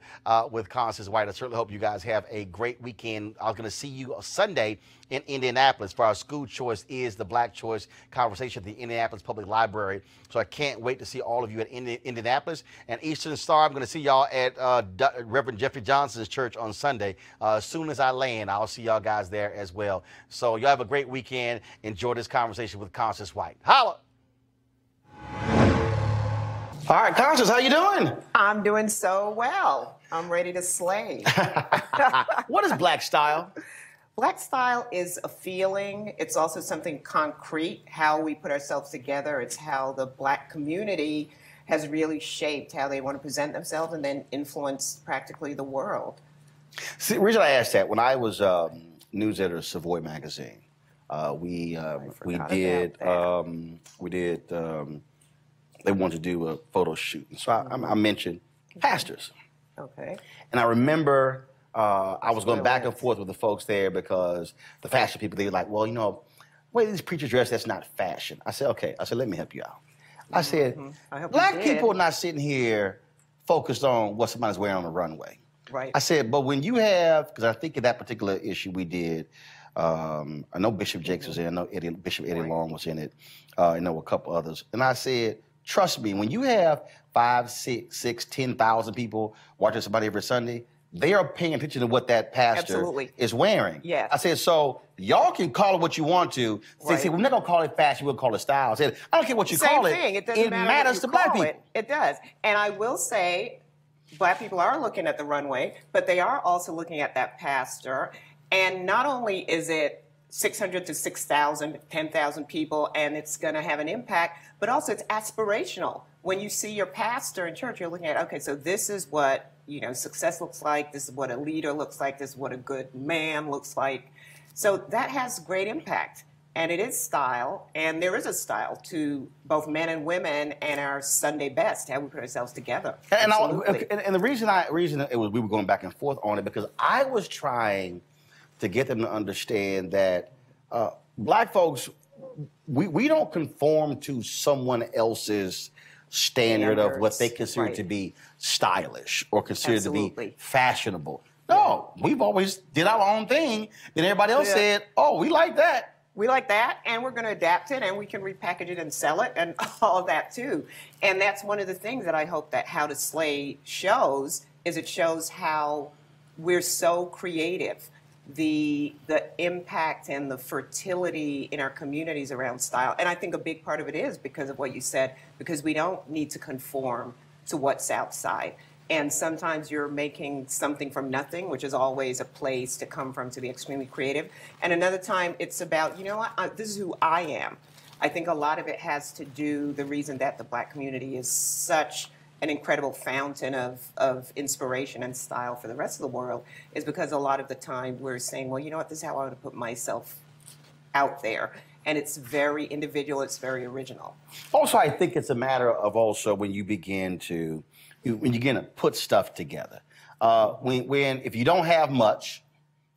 [SPEAKER 1] with Constance White. I certainly hope you guys have a great weekend. I was going to see you Sunday in Indianapolis for our School Choice is the Black Choice conversation at the Indianapolis Public Library. So I can't wait to see all of you at Indianapolis. And Eastern Star, I'm going to see y'all at Reverend Jeffrey Johnson's church on Sunday. As soon as I land, I'll see y'all guys there as well. So y'all have a great weekend. Enjoy this conversation with Constance White. Holla! All right, Constance, how you doing?
[SPEAKER 16] I'm doing so well. I'm ready to slay.
[SPEAKER 1] What is black style?
[SPEAKER 16] Black style is a feeling. It's also something concrete, how we put ourselves together. It's how the black community has really shaped how they want to present themselves and then influence practically the world.
[SPEAKER 1] See, the reason I asked that, when I was news editor of Savoy magazine, we did they wanted to do a photo shoot. And so I mentioned pastors.
[SPEAKER 16] Okay.
[SPEAKER 1] And I remember I was going back and forth with the folks there because the fashion people, they were like, well, you know, the way these preachers dress, that's not fashion. I said, okay. I said, let me help you out. I said, black people are not sitting here focused on what somebody's wearing on the runway.
[SPEAKER 16] Right.
[SPEAKER 1] I said, but when you have, because I think of that particular issue we did, I know Bishop Jakes was in, I know Bishop Eddie Long was in it, I know a couple others. And I said, trust me, when you have 5, 6, 10,000 people watching somebody every Sunday, they are paying attention to what that pastor is wearing.
[SPEAKER 16] Yes.
[SPEAKER 1] I said, so y'all can call it what you want to. They say, we're not going to call it fashion, we'll call it style. I said, I don't care what you call it.
[SPEAKER 16] Same thing. It doesn't matter
[SPEAKER 1] matters
[SPEAKER 16] what you
[SPEAKER 1] to black
[SPEAKER 16] call
[SPEAKER 1] people.
[SPEAKER 16] It does. And I will say, Black people are looking at the runway, but they are also looking at that pastor. And not only is it 600 to 6,000, 10,000 people, and it's going to have an impact, but also it's aspirational. When you see your pastor in church, you're looking at, okay, so this is what, success looks like, this is what a leader looks like, this is what a good man looks like. So that has great impact. And it is style, and there is a style to both men and women and our Sunday best, how we put ourselves together.
[SPEAKER 1] And the reason it was we were going back and forth on it, because I was trying to get them to understand that Black folks, we don't conform to someone else's standard of what they consider to be stylish or consider to be fashionable. No, we've always did our own thing. Then everybody else said, oh, we like that.
[SPEAKER 16] We like that, and we're going to adapt it, and we can repackage it and sell it, and all of that, too. And that's one of the things that I hope that How to Slay shows, is it shows how we're so creative. The impact and the fertility in our communities around style. And I think a big part of it is because of what you said, because we don't need to conform to what's outside. And sometimes you're making something from nothing, which is always a place to come from to be extremely creative. And another time it's about, you know what, this is who I am. I think a lot of it has to do, the reason that the Black community is such an incredible fountain of inspiration and style for the rest of the world is because a lot of the time we're saying, well, you know what, this is how I want to put myself out there. And it's very individual, it's very original.
[SPEAKER 1] Also, I think it's a matter of also when you begin to put stuff together. If you don't have much,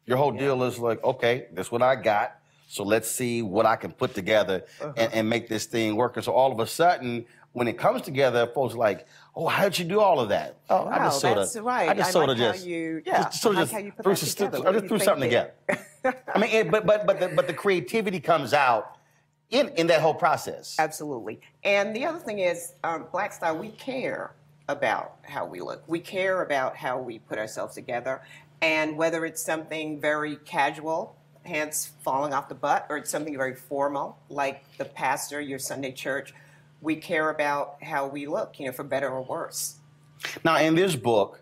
[SPEAKER 1] your whole deal is like, okay, that's what I got. So let's see what I can put together and make this thing work. And so all of a sudden, when it comes together, folks are like, oh, how'd you do all of that? Oh,
[SPEAKER 16] wow,
[SPEAKER 1] I just sort of threw something together. I mean, but the creativity comes out in that whole process.
[SPEAKER 16] Absolutely. And the other thing is, Black style, we care about how we look. We care about how we put ourselves together. And whether it's something very casual, pants falling off the butt, or it's something very formal, like the pastor, your Sunday church, we care about how we look, for better or worse.
[SPEAKER 1] Now, in this book,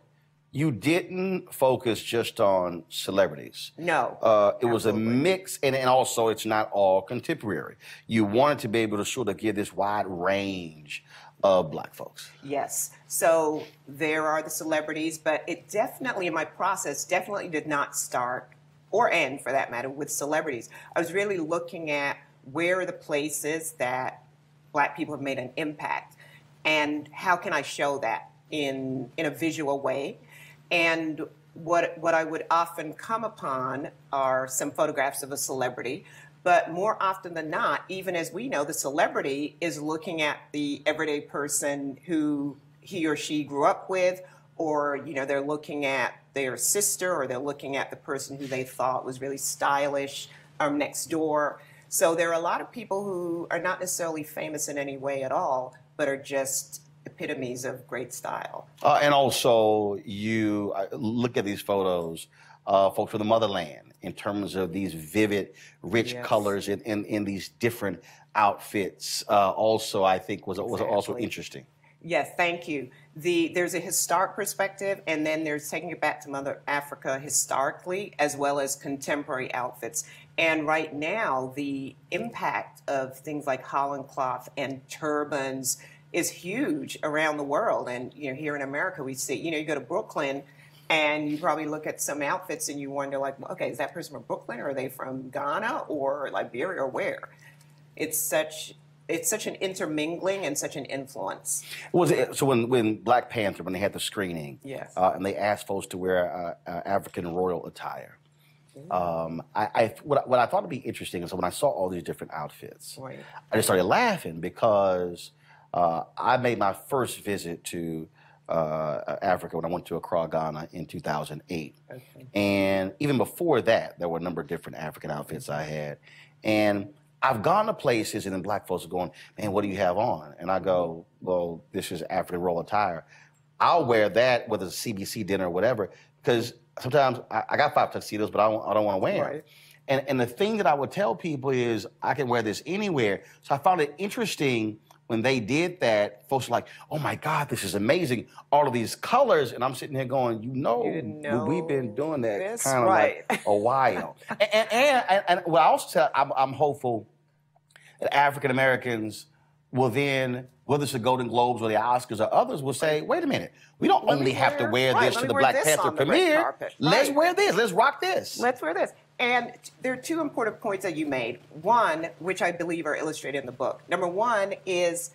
[SPEAKER 1] you didn't focus just on celebrities.
[SPEAKER 16] No.
[SPEAKER 1] It was a mix, and also it's not all contemporary. You wanted to be able to sort of give this wide range of Black folks.
[SPEAKER 16] Yes. So there are the celebrities, but it definitely, in my process, definitely did not start, or end for that matter, with celebrities. I was really looking at where are the places that Black people have made an impact, and how can I show that in a visual way. And what I would often come upon are some photographs of a celebrity, but more often than not, even as we know, the celebrity is looking at the everyday person who he or she grew up with, or they're looking at their sister, or they're looking at the person who they thought was really stylish next door. So there are a lot of people who are not necessarily famous in any way at all, but are just epitomes of great style.
[SPEAKER 1] And also, you look at these photos, folks from the motherland, in terms of these vivid, rich colors in these different outfits. Also, I think was also interesting.
[SPEAKER 16] Yes, thank you. There's a historic perspective, and then there's taking it back to Mother Africa historically, as well as contemporary outfits. And right now, the impact of things like Holland cloth and turbans is huge around the world. And here in America, we see, you go to Brooklyn, and you probably look at some outfits, and you wonder, like, okay, is that person from Brooklyn, or are they from Ghana, or Liberia, or where? It's such an intermingling and such an influence.
[SPEAKER 1] So when Black Panther, when they had the screening, and they asked folks to wear African royal attire, what I thought would be interesting is when I saw all these different outfits, I just started laughing because I made my first visit to Africa when I went to Accra, Ghana in 2008. Okay. And even before that, there were a number of different African outfits I had. And I've gone to places and then Black folks are going, man, what do you have on? And I go, well, this is African royal attire. I'll wear that, whether it's a CBC dinner or whatever, because sometimes I got 5 tuxedos, but I don't want to wear them. And the thing that I would tell people is I can wear this anywhere. So I found it interesting when they did that, folks were like, oh my God, this is amazing. All of these colors. And I'm sitting here going, we've been doing that kind of like a while. and well, I also tell, I'm hopeful that African Americans will then, whether it's the Golden Globes or the Oscars or others, will say, wait a minute, we don't only have to wear this to the Black Panther premiere. Let's wear this. Let's rock this.
[SPEAKER 16] Let's wear this. And there are two important points that you made. One, which I believe are illustrated in the book. Number one is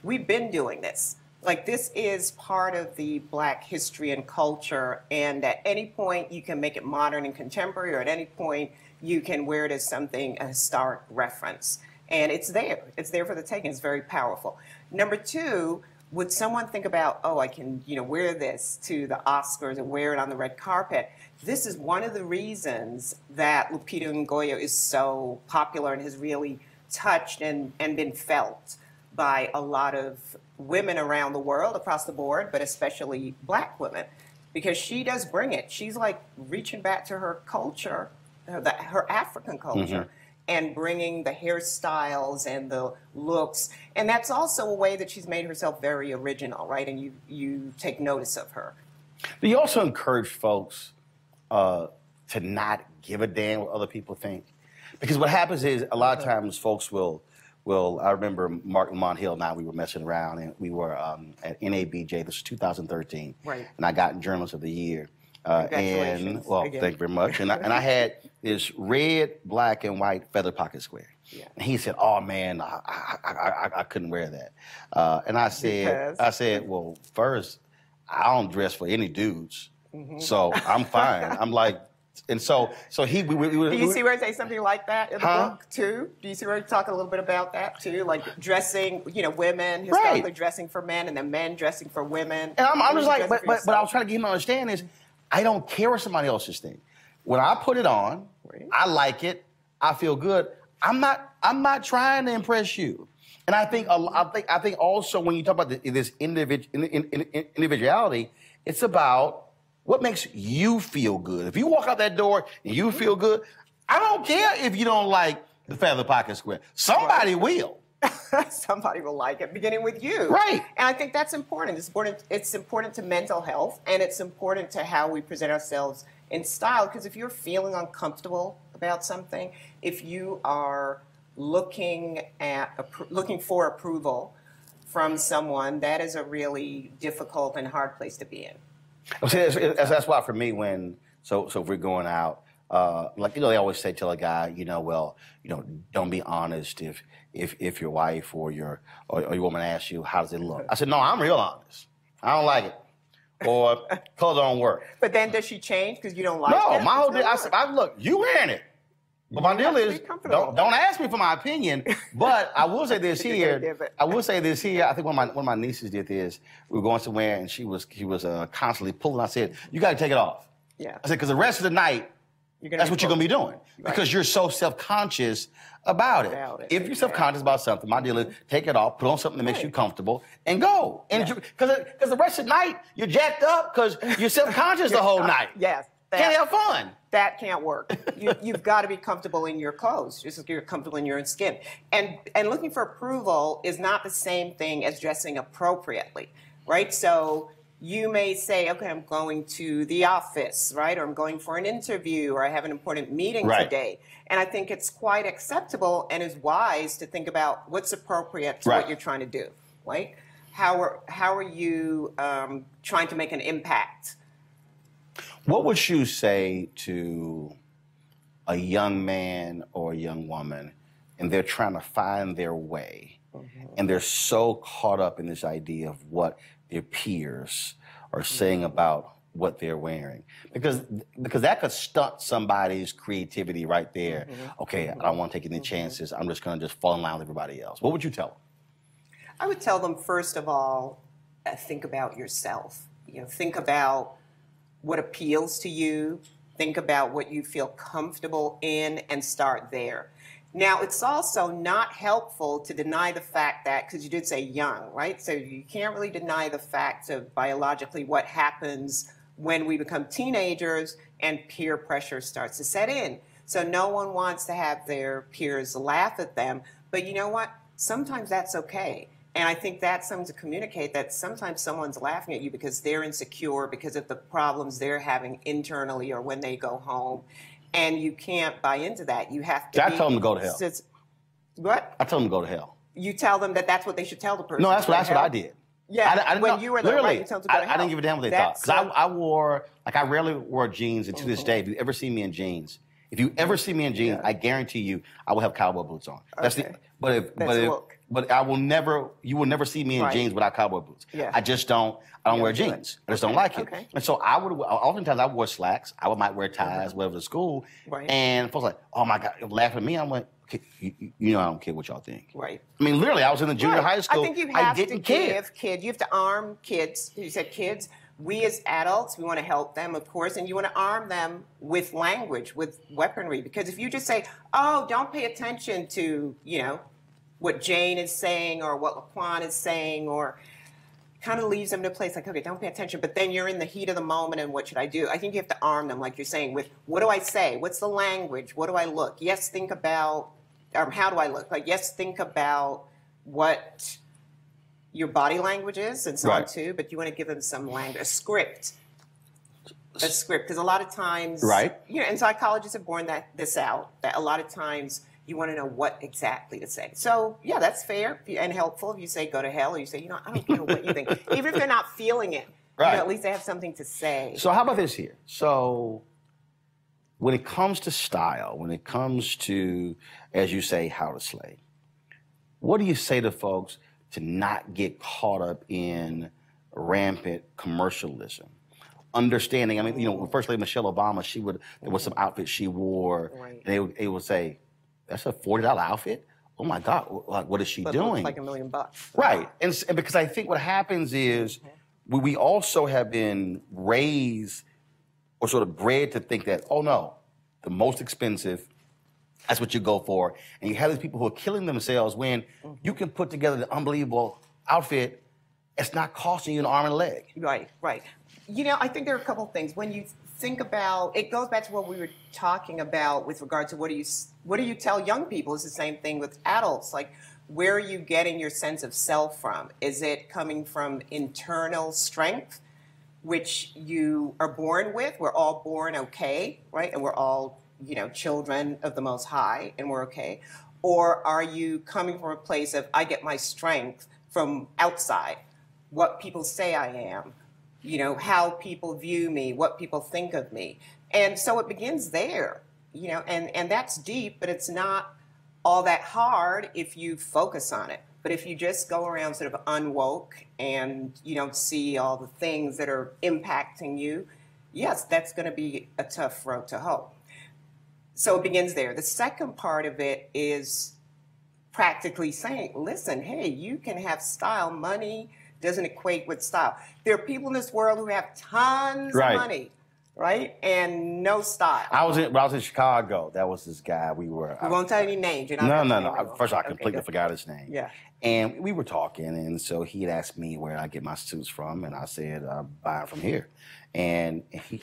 [SPEAKER 16] we've been doing this. Like, this is part of the Black history and culture, and at any point you can make it modern and contemporary, or at any point you can wear it as something, a historic reference. And it's there. It's there for the taking. It's very powerful. Number two, would someone think about, oh, I can, wear this to the Oscars and wear it on the red carpet? This is one of the reasons that Lupita Nyong'o is so popular and has really touched and been felt by a lot of women around the world, across the board, but especially Black women, because she does bring it. She's like reaching back to her culture, her African culture, and bringing the hairstyles and the looks. And that's also a way that she's made herself very original, right? And you take notice of her.
[SPEAKER 1] Do you also encourage folks to not give a damn what other people think? Because what happens is a lot of times folks will, I remember Mark Lamont Hill and I, we were messing around, and we were at NABJ, this was 2013. Right. And I got in Journalist of the Year. And, well, thank you very much. And I had this red, black, and white feather pocket square. Yeah. And he said, oh, man, I couldn't wear that. And I said, well, first, I don't dress for any dudes, so I'm fine. I'm like, and so he. Do
[SPEAKER 16] you see where I say something like that in the book too? Do you see where I talk a little bit about that too, like dressing, women historically dressing for men, and then men dressing for women? And
[SPEAKER 1] I'm just like, but I was trying to get him to understand is, I don't care what somebody else's think. When I put it on, I like it. I feel good. I'm not trying to impress you. And I think also when you talk about this individuality, it's about what makes you feel good. If you walk out that door and you feel good, I don't care if you don't like the feather pocket square. Somebody will.
[SPEAKER 16] Somebody will like it, beginning with you.
[SPEAKER 1] Right.
[SPEAKER 16] And I think that's important. It's important to mental health, and it's important to how we present ourselves in style, because if you're feeling uncomfortable about something, if you are looking for approval from someone, that is a really difficult and hard place to be in.
[SPEAKER 1] That's why for me, so if we're going out, they always say, tell a guy, don't be honest if your wife or your woman asks you, how does it look? I said, no, I'm real honest. I don't like it. Or clothes don't work.
[SPEAKER 16] But then does she change because you don't like it?
[SPEAKER 1] No, my whole deal, I said, look, you wearing it. But my deal is, don't ask me for my opinion. But I will say this here. I think one of my nieces did this. We were going somewhere, and she was constantly pulling. I said, you got to take it off. Yeah. I said, because the rest of the night, that's what you're going to be doing. Right. Because you're so self-conscious about it. If you're self-conscious about something, my deal is take it off, put on something that makes you comfortable, and go. Because the rest of the night, you're jacked up because you're self-conscious the whole night.
[SPEAKER 16] Yes.
[SPEAKER 1] Can't have fun.
[SPEAKER 16] That can't work. You've got to be comfortable in your clothes, just like you're comfortable in your own skin. And looking for approval is not the same thing as dressing appropriately, right? So you may say, okay, I'm going to the office, right? Or I'm going for an interview, or I have an important meeting today. And I think it's quite acceptable and is wise to think about what's appropriate to what you're trying to do, right? How are you trying to make an impact?
[SPEAKER 1] What would you say to a young man or a young woman, and they're trying to find their way, and they're so caught up in this idea of what their peers are saying about what they're wearing? Because that could stunt somebody's creativity right there. Okay, I don't want to take any chances. I'm just going to just fall in line with everybody else. What would you tell them?
[SPEAKER 16] I would tell them, first of all, think about yourself. Think about what appeals to you, think about what you feel comfortable in, and start there. Now, it's also not helpful to deny the fact that, because you did say young, right? So you can't really deny the fact of biologically what happens when we become teenagers and peer pressure starts to set in. So no one wants to have their peers laugh at them, but you know what? Sometimes that's okay. And I think that's something to communicate, that sometimes someone's laughing at you because they're insecure because of the problems they're having internally or when they go home. And you can't buy into that. You have to
[SPEAKER 1] I tell them to go to hell.
[SPEAKER 16] What?
[SPEAKER 1] I tell them to go to hell.
[SPEAKER 16] You tell them that that's what they should tell the person.
[SPEAKER 1] No, that's what I did.
[SPEAKER 16] Yeah,
[SPEAKER 1] I didn't
[SPEAKER 16] when
[SPEAKER 1] know.
[SPEAKER 16] you were there,
[SPEAKER 1] Literally,
[SPEAKER 16] right, you tell them to go to hell.
[SPEAKER 1] I didn't give a damn what they thought. Because I wore, like, I rarely wore jeans, and to this day, if you ever see me in jeans, I guarantee you, I will have cowboy boots on. That's
[SPEAKER 16] Okay.
[SPEAKER 1] But I will never. You will never see me in jeans without cowboy boots.
[SPEAKER 16] Yeah.
[SPEAKER 1] I just don't. I don't wear jeans. I just don't like it.
[SPEAKER 16] Okay.
[SPEAKER 1] And so I would. Oftentimes I wore slacks. I might wear ties, whatever, to school.
[SPEAKER 16] Right.
[SPEAKER 1] And folks like, oh my God, laughing at me. I'm like, okay, you know, I don't care what y'all think.
[SPEAKER 16] Right.
[SPEAKER 1] I mean, literally, I was in the junior high school.
[SPEAKER 16] I think you have to
[SPEAKER 1] didn't care.
[SPEAKER 16] give you have to arm kids. You said kids. We as adults, we want to help them, of course, and you want to arm them with language, with weaponry. Because if you just say, oh, don't pay attention to, you know, what Jane is saying or what Laquan is saying, or kind of leaves them in a place like, okay, don't pay attention. But then you're in the heat of the moment, and what should I do? I think you have to arm them, like you're saying, with what do I say? What's the language? What do I look? Yes, think about, how do I look? Like, yes, think about what your body language is and so on too, but you want to give them some language, a script, because a lot of times, you know, and psychologists have borne this out, that a lot of times you want to know what exactly to say. So yeah, that's fair and helpful if you say go to hell, or you say, you know, I don't care what you think, even if they're not feeling it, you know, at least they have something to say.
[SPEAKER 1] So how about this here? So when it comes to style, when it comes to, as you say, how to slay, what do you say to folks to not get caught up in rampant commercialism? Understanding, I mean, you know, when First Lady Michelle Obama, there was some outfit she wore, and they would say, that's a $40 outfit? Oh my God, like, what is she doing?
[SPEAKER 16] It looks like $1 million.
[SPEAKER 1] Right, and because I think what happens is we also have been raised or sort of bred to think that, oh no, the most expensive, that's what you go for. And you have these people who are killing themselves when you can put together the unbelievable outfit. It's not costing you an arm and a leg.
[SPEAKER 16] Right. You know, I think there are a couple of things. When you think about, it goes back to what we were talking about with regard to what do you tell young people? It's the same thing with adults. Like, where are you getting your sense of self from? Is it coming from internal strength, which you are born with? We're all born okay, right? And we're all, you know, children of the Most High, and we're okay. Or are you coming from a place of, I get my strength from outside, what people say I am, you know, how people view me, what people think of me. And so it begins there, you know, and that's deep, but it's not all that hard if you focus on it. But if you just go around sort of unwoke and you don't see all the things that are impacting you, yes, that's going to be a tough road to hoe. So it begins there. The second part of it is practically saying, listen, hey, you can have style. Money doesn't equate with style. There are people in this world who have tons of money, right? And no style.
[SPEAKER 1] When I was in Chicago, that was this guy. We
[SPEAKER 16] won't tell any names.
[SPEAKER 1] No. First of all, I completely forgot his name.
[SPEAKER 16] Yeah.
[SPEAKER 1] And we were talking, and so he had asked me where I get my suits from, and I said, I buy them from here. And he,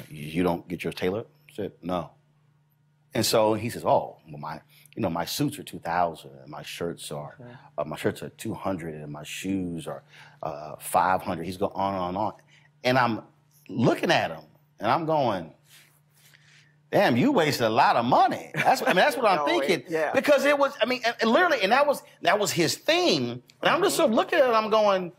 [SPEAKER 1] you don't get yours tailored? I said, no. And so he says, oh, well, my suits are $2,000, and my shirts are $200, and my shoes are $500. He's going on and on. And I'm looking at him, and I'm going, damn, you wasted a lot of money. That's what I'm thinking. Because it was, literally, and that was his thing. And I'm just sort of looking at it, I'm going,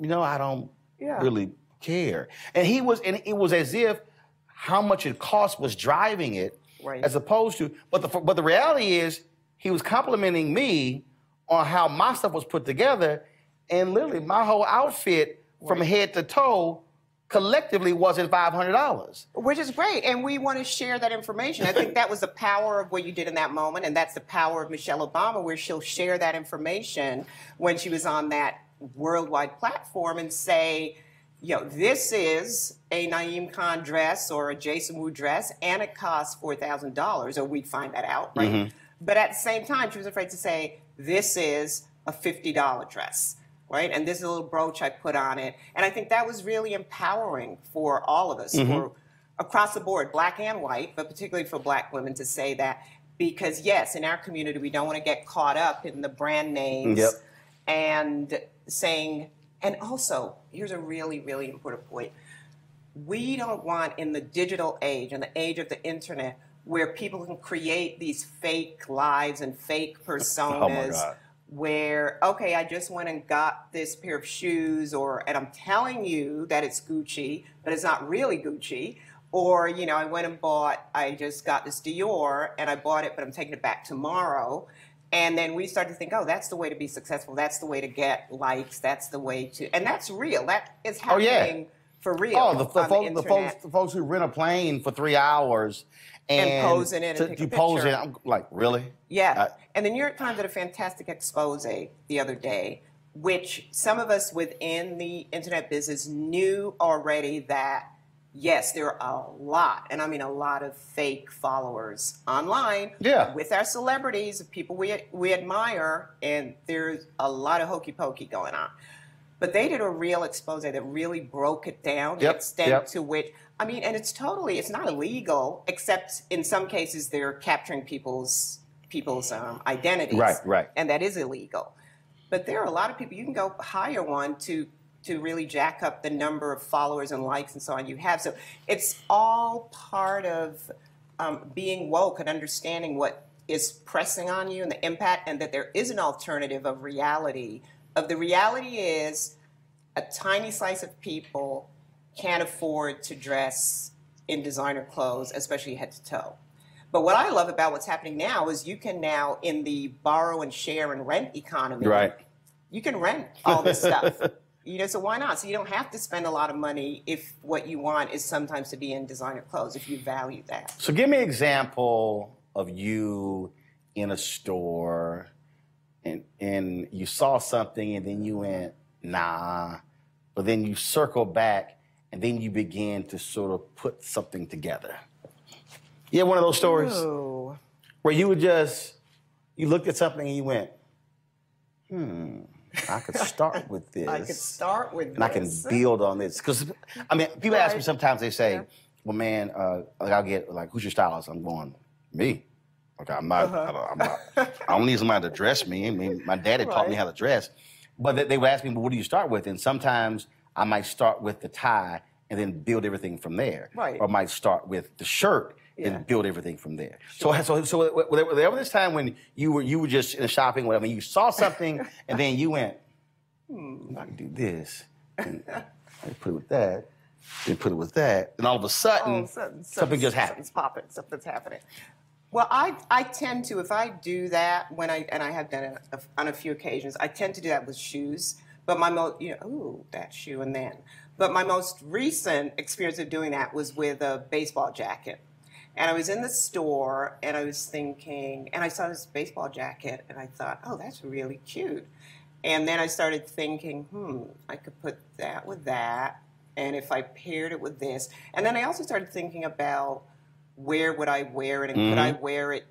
[SPEAKER 1] you know, I don't really care. And it was as if how much it cost was driving it. Right. As opposed to, but the reality is, he was complimenting me on how my stuff was put together, and literally my whole outfit from head to toe collectively wasn't $500.
[SPEAKER 16] Which is great, and we want to share that information. I think that was the power of what you did in that moment, and that's the power of Michelle Obama, where she'll share that information when she was on that worldwide platform and say, you know, this is a Naeem Khan dress or a Jason Wu dress, and it costs $4,000, or we'd find that out, right? Mm-hmm. But at the same time, she was afraid to say, this is a $50 dress, right? And this is a little brooch I put on it. And I think that was really empowering for all of us, for across the board, black and white, but particularly for black women, to say that. Because, yes, in our community, we don't want to get caught up in the brand names. and saying, and also, here's a really, really important point. We don't want, in the digital age, in the age of the internet, where people can create these fake lives and fake personas.
[SPEAKER 1] Oh my God.
[SPEAKER 16] Where, okay, I just went and got this pair of shoes, and I'm telling you that it's Gucci, but it's not really Gucci. Or, you know, I just got this Dior, and I bought it, but I'm taking it back tomorrow. And then we start to think, oh, that's the way to be successful. That's the way to get likes. That's the way to, and that's real. That is happening for real.
[SPEAKER 1] Oh, the folks who rent a plane for 3 hours and
[SPEAKER 16] pose in it and take a
[SPEAKER 1] pose in
[SPEAKER 16] picture.
[SPEAKER 1] it. I'm like, really?
[SPEAKER 16] Yeah. And the New York Times did a fantastic expose the other day, which some of us within the internet business knew already that, yes, there are a lot, and I mean a lot of fake followers online with our celebrities, people we admire, and there's a lot of hokey pokey going on. But they did a real expose that really broke it down, the extent to which, I mean, and it's not illegal, except in some cases they're capturing people's identities.
[SPEAKER 1] Right.
[SPEAKER 16] And that is illegal. But there are a lot of people, you can go hire one to really jack up the number of followers and likes and so on you have. So it's all part of being woke and understanding what is pressing on you and the impact, and that there is an alternative of reality. The reality is a tiny slice of people can't afford to dress in designer clothes, especially head to toe. But what I love about what's happening now is you can now, in the borrow and share and rent economy, you can rent all this stuff. You know, so why not? So you don't have to spend a lot of money if what you want is sometimes to be in designer clothes, if you value that.
[SPEAKER 1] So give me an example of you in a store and you saw something and then you went, nah, but then you circle back and then you begin to sort of put something together. You have one of those stories where you you looked at something and you went, I could start with this.
[SPEAKER 16] I could start with
[SPEAKER 1] and I can build on this. Because, I mean, people ask me sometimes, they say, well, man, I'll get, like, who's your stylist? I'm going, me. Okay, I'm not, I don't need somebody to dress me. I mean, my daddy taught me how to dress. But they would ask me, well, what do you start with? And sometimes I might start with the tie and then build everything from there. Right. Or I might start with the shirt and build everything from there. Sure. So there was this time when you were just in shopping, whatever, and you saw something and then you went, I can do this. And I put it with that. Then put it with that. And all of a sudden, something just happened.
[SPEAKER 16] Something's popping. Something's happening. Well, I tend to, if I do that, and I have done it on a few occasions, I tend to do that with shoes. But that shoe and then. But my most recent experience of doing that was with a baseball jacket. And I was in the store, and I was thinking, and I saw this baseball jacket, and I thought, oh, that's really cute. And then I started thinking, I could put that with that, and if I paired it with this. And then I also started thinking about where would I wear it, and could I wear it,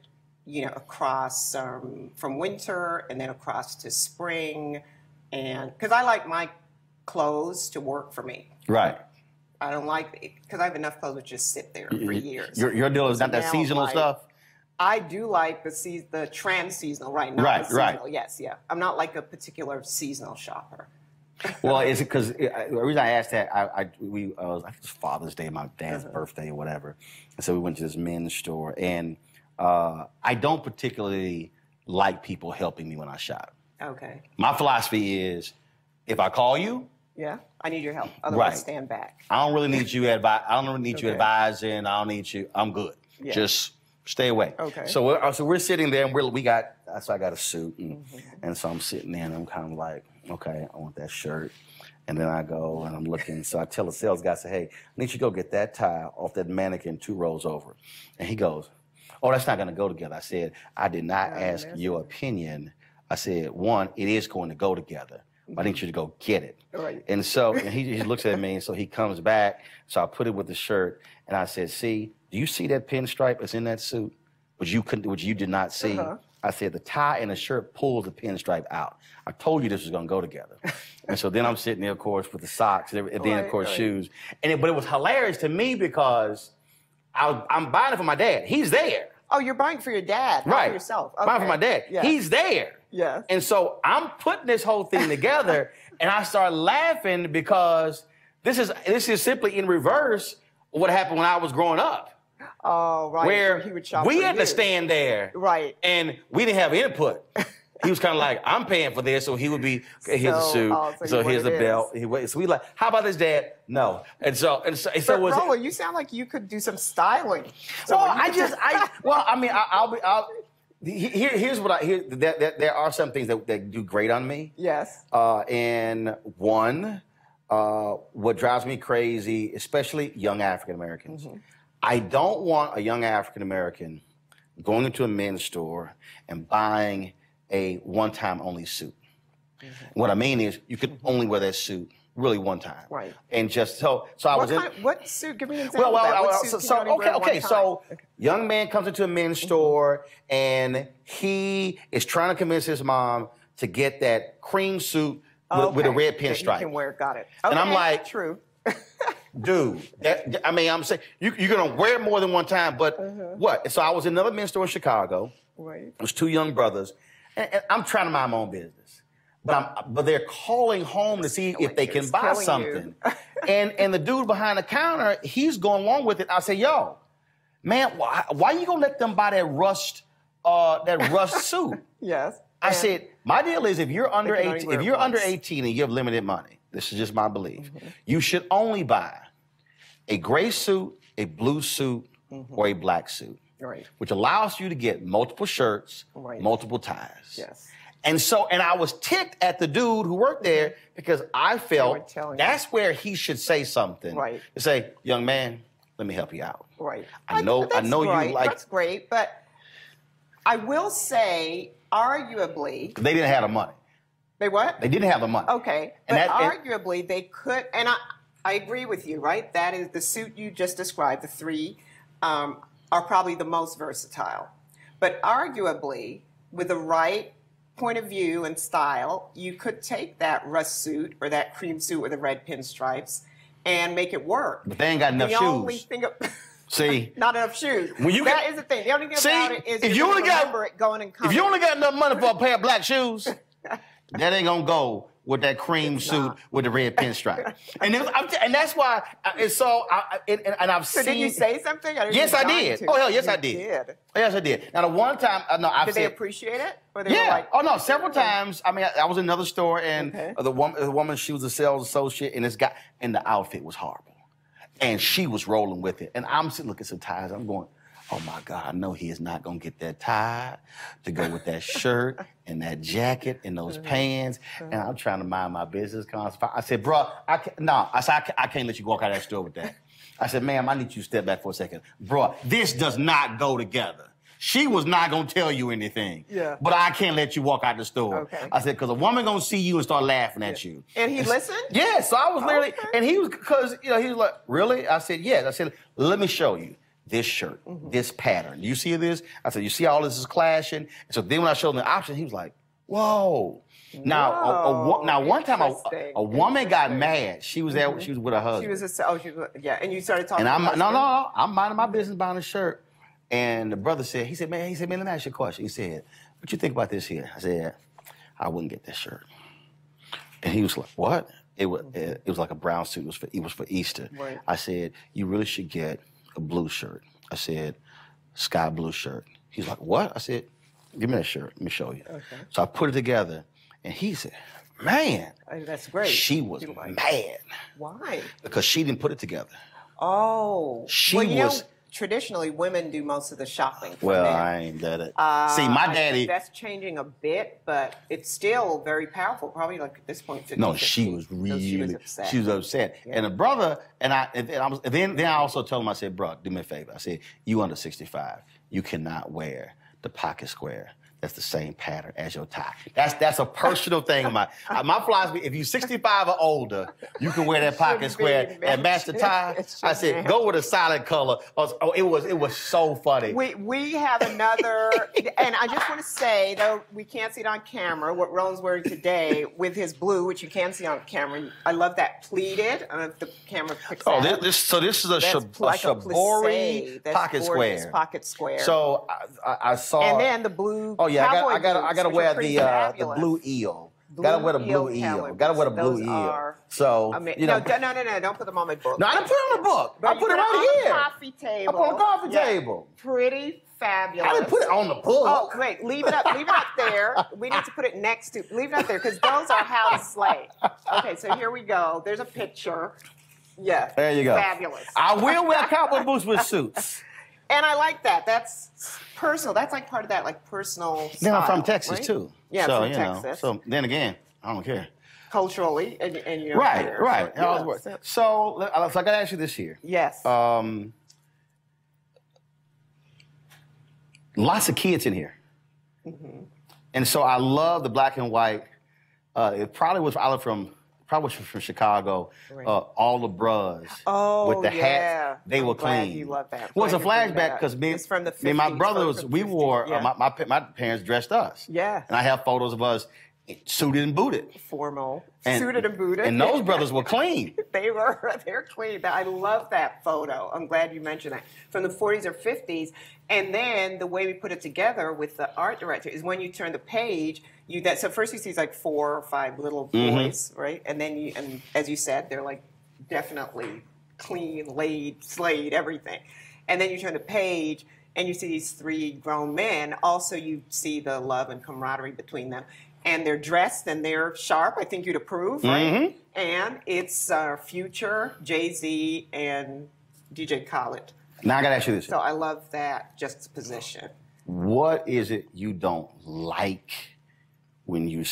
[SPEAKER 16] across from winter and then across to spring, and because I like my clothes to work for me.
[SPEAKER 1] Right.
[SPEAKER 16] I don't like it because I have enough clothes that just sit there for years.
[SPEAKER 1] Your deal is not that seasonal stuff?
[SPEAKER 16] I do like the trans-seasonal, right? Not the seasonal. Yes, yeah. I'm not like a particular seasonal shopper.
[SPEAKER 1] Well, is it because the reason I asked that, I think it was Father's Day, my dad's birthday or whatever. And so we went to this men's store. And I don't particularly like people helping me when I shop.
[SPEAKER 16] Okay.
[SPEAKER 1] My philosophy is if I call you,
[SPEAKER 16] I need your help. Otherwise, stand back.
[SPEAKER 1] I don't really need you you advising. I don't need you. I'm good. Yeah. Just stay away. Okay. So we're sitting there, and I got a suit, and so I'm sitting there, and I'm kind of like, okay, I want that shirt. And then I go, and I'm looking. So I tell the sales guy, I say, hey, I need you to go get that tie off that mannequin 2 rows over. And he goes, oh, that's not going to go together. I said, I did not ask your opinion. I said, one, it is going to go together. I need you to go get it. Right. And so he looks at me, and so he comes back. So I put it with the shirt, and I said, see, do you see that pinstripe that's in that suit, which you did not see? I said, the tie and the shirt pulled the pinstripe out. I told you this was going to go together. And so then I'm sitting there, of course, with the socks, and then, of course, shoes. But it was hilarious to me because I'm buying it for my dad. He's there.
[SPEAKER 16] Oh, you're buying for your dad, not for yourself. Okay.
[SPEAKER 1] Buying for my dad. Yeah. He's there.
[SPEAKER 16] Yes.
[SPEAKER 1] And so I'm putting this whole thing together, and I start laughing because this is simply in reverse of what happened when I was growing up.
[SPEAKER 16] Oh, right.
[SPEAKER 1] Where
[SPEAKER 16] he would shop
[SPEAKER 1] we
[SPEAKER 16] for
[SPEAKER 1] had
[SPEAKER 16] you.
[SPEAKER 1] to stand there.
[SPEAKER 16] Right.
[SPEAKER 1] And we didn't have input. He was kind of like, I'm paying for this, so he would be, here's a suit, so here's a belt. So we like, how about this, Dad? No. And so
[SPEAKER 16] But
[SPEAKER 1] was
[SPEAKER 16] Roland, you sound like you could do some styling.
[SPEAKER 1] Here's what there are some things that do great on me.
[SPEAKER 16] Yes.
[SPEAKER 1] And one, what drives me crazy, especially young African Americans, I don't want a young African American going into a men's store and buying a one-time only suit. What I mean is, you could only wear that suit really one time.
[SPEAKER 16] Right.
[SPEAKER 1] And just so I was in.
[SPEAKER 16] What suit? Give me an example.
[SPEAKER 1] So young man comes into a men's store and he is trying to convince his mom to get that cream suit with a red pinstripe.
[SPEAKER 16] You can wear. Got it.
[SPEAKER 1] And I'm like,
[SPEAKER 16] true.
[SPEAKER 1] Dude, I'm saying you're gonna wear it more than one time, but what? So I was in another men's store in Chicago.
[SPEAKER 16] Right.
[SPEAKER 1] It was two young brothers, and I'm trying to mind my own business, but they're calling home to see if they can buy something, and the dude behind the counter, he's going along with it. I say, yo, man, why you gonna let them buy that rust suit?
[SPEAKER 16] Yes.
[SPEAKER 1] I said, my deal is if you're under 18, and you have limited money, this is just my belief, you should only buy a gray suit, a blue suit, or a black suit,
[SPEAKER 16] right,
[SPEAKER 1] which allows you to get multiple shirts, multiple ties.
[SPEAKER 16] Yes.
[SPEAKER 1] And I was ticked at the dude who worked there because I felt that's where he should say something.
[SPEAKER 16] Right.
[SPEAKER 1] To say, young man, let me help you out.
[SPEAKER 16] Right.
[SPEAKER 1] I know you like.
[SPEAKER 16] That's great, but I will say, arguably,
[SPEAKER 1] they didn't have the money.
[SPEAKER 16] They what?
[SPEAKER 1] They didn't have the money.
[SPEAKER 16] Okay, but arguably they could, and I agree with you, right? That is the suit you just described. The three are probably the most versatile, but arguably, with the right point of view and style, you could take that rust suit or that cream suit with the red pinstripes and make it work.
[SPEAKER 1] But they ain't got enough shoes.
[SPEAKER 16] Only thing
[SPEAKER 1] See,
[SPEAKER 16] not enough shoes. That is the thing. The only thing about it is
[SPEAKER 1] if you only
[SPEAKER 16] remember it going and coming.
[SPEAKER 1] If you only got enough money for a pair of black shoes, that ain't gonna go with that cream suit with the red pinstripe. and that's why. And I've seen.
[SPEAKER 16] So did you say something?
[SPEAKER 1] Yes, I did. Oh hell, yes, I did. Yes, I did. Now the one time,
[SPEAKER 16] did they appreciate it? Or they
[SPEAKER 1] were
[SPEAKER 16] like,
[SPEAKER 1] oh no, several times. I mean, I was in another store and the woman, she was a sales associate, and the outfit was horrible. And she was rolling with it. And I'm sitting looking at some ties. I'm going, oh my God, I know he is not going to get that tie to go with that shirt and that jacket and those pants. And I'm trying to mind my business. I said, bro, I can't let you walk out of that store with that. I said, ma'am, I need you to step back for a second. Bro, this does not go together. She was not going to tell you anything.
[SPEAKER 16] Yeah.
[SPEAKER 1] But I can't let you walk out the store.
[SPEAKER 16] Okay.
[SPEAKER 1] I said, because a woman going to see you and start laughing at you.
[SPEAKER 16] And he listened?
[SPEAKER 1] Yeah, so I was literally, and he was, because, he was like, really? I said, yes. I said, let me show you this shirt, this pattern. You see this? I said, you see all this is clashing? And so then when I showed him the option, he was like, whoa. Now, one time a woman got mad. She was there, she was with her husband.
[SPEAKER 16] And you started talking
[SPEAKER 1] and I'm minding my business buying a shirt. And the brother said, man, let me ask you a question. He said, what you think about this here? I said, I wouldn't get this shirt. And he was like, what? It was like a brown suit. It was for Easter.
[SPEAKER 16] Right.
[SPEAKER 1] I said, you really should get a blue shirt. I said, sky blue shirt. He's like, what? I said, give me that shirt. Let me show you.
[SPEAKER 16] Okay.
[SPEAKER 1] So I put it together, and he said, man.
[SPEAKER 16] That's great.
[SPEAKER 1] She was mad.
[SPEAKER 16] Why?
[SPEAKER 1] Because she didn't put it together.
[SPEAKER 16] Oh.
[SPEAKER 1] She was...
[SPEAKER 16] Traditionally, women do most of the shopping.
[SPEAKER 1] Well, I ain't done it. See, my daddy.
[SPEAKER 16] That's changing a bit, but it's still very powerful. Probably like at this point, 50,
[SPEAKER 1] no,
[SPEAKER 16] 50.
[SPEAKER 1] she was really.
[SPEAKER 16] She was upset.
[SPEAKER 1] She was upset. Yeah. And the brother and I. Then I also told him, I said, bro, do me a favor. I said, you under 65, you cannot wear the pocket square. That's the same pattern as your tie. That's a personal thing of mine. My philosophy, if you're 65 or older, you can wear that pocket square and match the tie. I said, go with a solid color. Oh, it was so funny.
[SPEAKER 16] We have another, and I just want to say, though we can't see it on camera, what Roland's wearing today with his blue, which you can see on camera. I love that pleated. I don't know if the camera picks that up.
[SPEAKER 1] This is a Shabori pocket square.
[SPEAKER 16] Pocket square.
[SPEAKER 1] So I saw.
[SPEAKER 16] And then the blue
[SPEAKER 1] yeah,
[SPEAKER 16] cowboy
[SPEAKER 1] I gotta
[SPEAKER 16] boots, which
[SPEAKER 1] wear
[SPEAKER 16] are pretty
[SPEAKER 1] the
[SPEAKER 16] fabulous.
[SPEAKER 1] blue eel. Gotta wear the blue eel. Gotta wear the blue
[SPEAKER 16] Those
[SPEAKER 1] eel.
[SPEAKER 16] are-
[SPEAKER 1] So you know.
[SPEAKER 16] No, don't put them on my book.
[SPEAKER 1] No, I didn't put it on the book.
[SPEAKER 16] But
[SPEAKER 1] I
[SPEAKER 16] you
[SPEAKER 1] put it
[SPEAKER 16] on
[SPEAKER 1] right
[SPEAKER 16] the
[SPEAKER 1] here.
[SPEAKER 16] coffee table.
[SPEAKER 1] I put it on the coffee table.
[SPEAKER 16] Pretty fabulous.
[SPEAKER 1] I didn't put it on the book.
[SPEAKER 16] Oh, wait, leave it up there. We need to put it next to, leave it up there, because those are how to slay. Okay, so here we go. There's a picture. Yeah.
[SPEAKER 1] There you go.
[SPEAKER 16] Fabulous.
[SPEAKER 1] I will wear cowboy boots with suits.
[SPEAKER 16] And I like that. That's personal. That's like part of that, like personal
[SPEAKER 1] Then I'm
[SPEAKER 16] style,
[SPEAKER 1] from Texas
[SPEAKER 16] right?
[SPEAKER 1] too.
[SPEAKER 16] Yeah,
[SPEAKER 1] so,
[SPEAKER 16] from
[SPEAKER 1] you know,
[SPEAKER 16] Texas.
[SPEAKER 1] so then again, I don't care.
[SPEAKER 16] Culturally, and you know.
[SPEAKER 1] Right.
[SPEAKER 16] Yeah.
[SPEAKER 1] So I got to ask you this here.
[SPEAKER 16] Yes.
[SPEAKER 1] Lots of kids in here.
[SPEAKER 16] Mm-hmm.
[SPEAKER 1] And so I love the black and white. It probably was from Chicago.
[SPEAKER 16] Right.
[SPEAKER 1] All the bras with the hats, they were
[SPEAKER 16] glad
[SPEAKER 1] clean.
[SPEAKER 16] you love that.
[SPEAKER 1] Well, it's a
[SPEAKER 16] Glad you bring
[SPEAKER 1] flashback
[SPEAKER 16] that
[SPEAKER 1] because
[SPEAKER 16] up.
[SPEAKER 1] me
[SPEAKER 16] It's from the
[SPEAKER 1] and my
[SPEAKER 16] 50s,
[SPEAKER 1] brothers,
[SPEAKER 16] from
[SPEAKER 1] we
[SPEAKER 16] 50s,
[SPEAKER 1] wore
[SPEAKER 16] yeah.
[SPEAKER 1] my parents dressed us.
[SPEAKER 16] Yeah.
[SPEAKER 1] And I have photos of us suited and booted.
[SPEAKER 16] Formal,
[SPEAKER 1] And-
[SPEAKER 16] suited and booted.
[SPEAKER 1] And those brothers were clean.
[SPEAKER 16] They're clean. I love that photo. I'm glad you mentioned that. From the 40s or 50s. And then the way we put it together with the art director is when you turn the page, so first you see like 4 or 5 little boys, right? And then and as you said, they're like definitely clean, slayed, everything. And then you turn the page and you see these 3 grown men. Also, you see the love and camaraderie between them. And they're dressed and they're sharp. I think you'd approve, right? And it's Future, Jay-Z, and DJ Khaled.
[SPEAKER 1] Now I got to ask you this.
[SPEAKER 16] So I love that juxtaposition.
[SPEAKER 1] What is it you don't like when you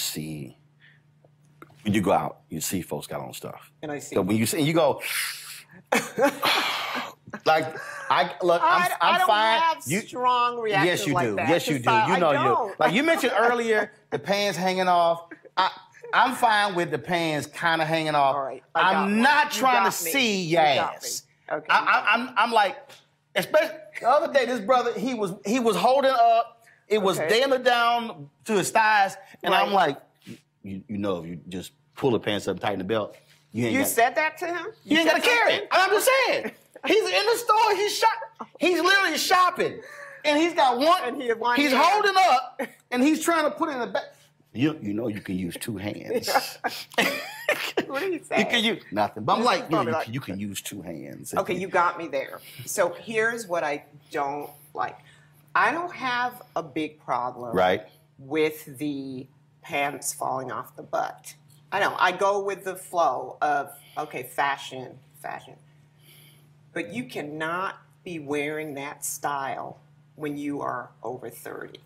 [SPEAKER 1] go out, you see folks got on stuff?
[SPEAKER 16] And I see.
[SPEAKER 1] So when you see, you go, like, I'm
[SPEAKER 16] I don't
[SPEAKER 1] fine.
[SPEAKER 16] have strong reactions
[SPEAKER 1] Yes, you
[SPEAKER 16] like
[SPEAKER 1] do.
[SPEAKER 16] that.
[SPEAKER 1] Yes, you do.
[SPEAKER 16] I
[SPEAKER 1] You know
[SPEAKER 16] don't.
[SPEAKER 1] you. Like you mentioned earlier, the pants hanging off. I'm fine with the pants kind of hanging off.
[SPEAKER 16] All right,
[SPEAKER 1] I'm not trying to
[SPEAKER 16] me.
[SPEAKER 1] see
[SPEAKER 16] You
[SPEAKER 1] your
[SPEAKER 16] got
[SPEAKER 1] ass.
[SPEAKER 16] me. Okay.
[SPEAKER 1] I'm like, especially the other day, this brother, he was holding up. It was daily down to his thighs, and I'm like, you know, if you just pull the pants up and tighten the belt,
[SPEAKER 16] You said that to him?
[SPEAKER 1] You ain't got to carry it. I'm just saying. He's in the store. He's literally shopping, and he's got one.
[SPEAKER 16] And he had one
[SPEAKER 1] he's
[SPEAKER 16] hand.
[SPEAKER 1] holding up, and he's trying to put it in the back. You know you can use 2 hands.
[SPEAKER 16] What are you saying?
[SPEAKER 1] You can use nothing. But I'm like, you can use 2 hands.
[SPEAKER 16] Okay, you got me there. So here's what I don't like. I don't have a big problem with the pants falling off the butt. I know. I go with the flow of, okay, fashion. But you cannot be wearing that style when you are over 30.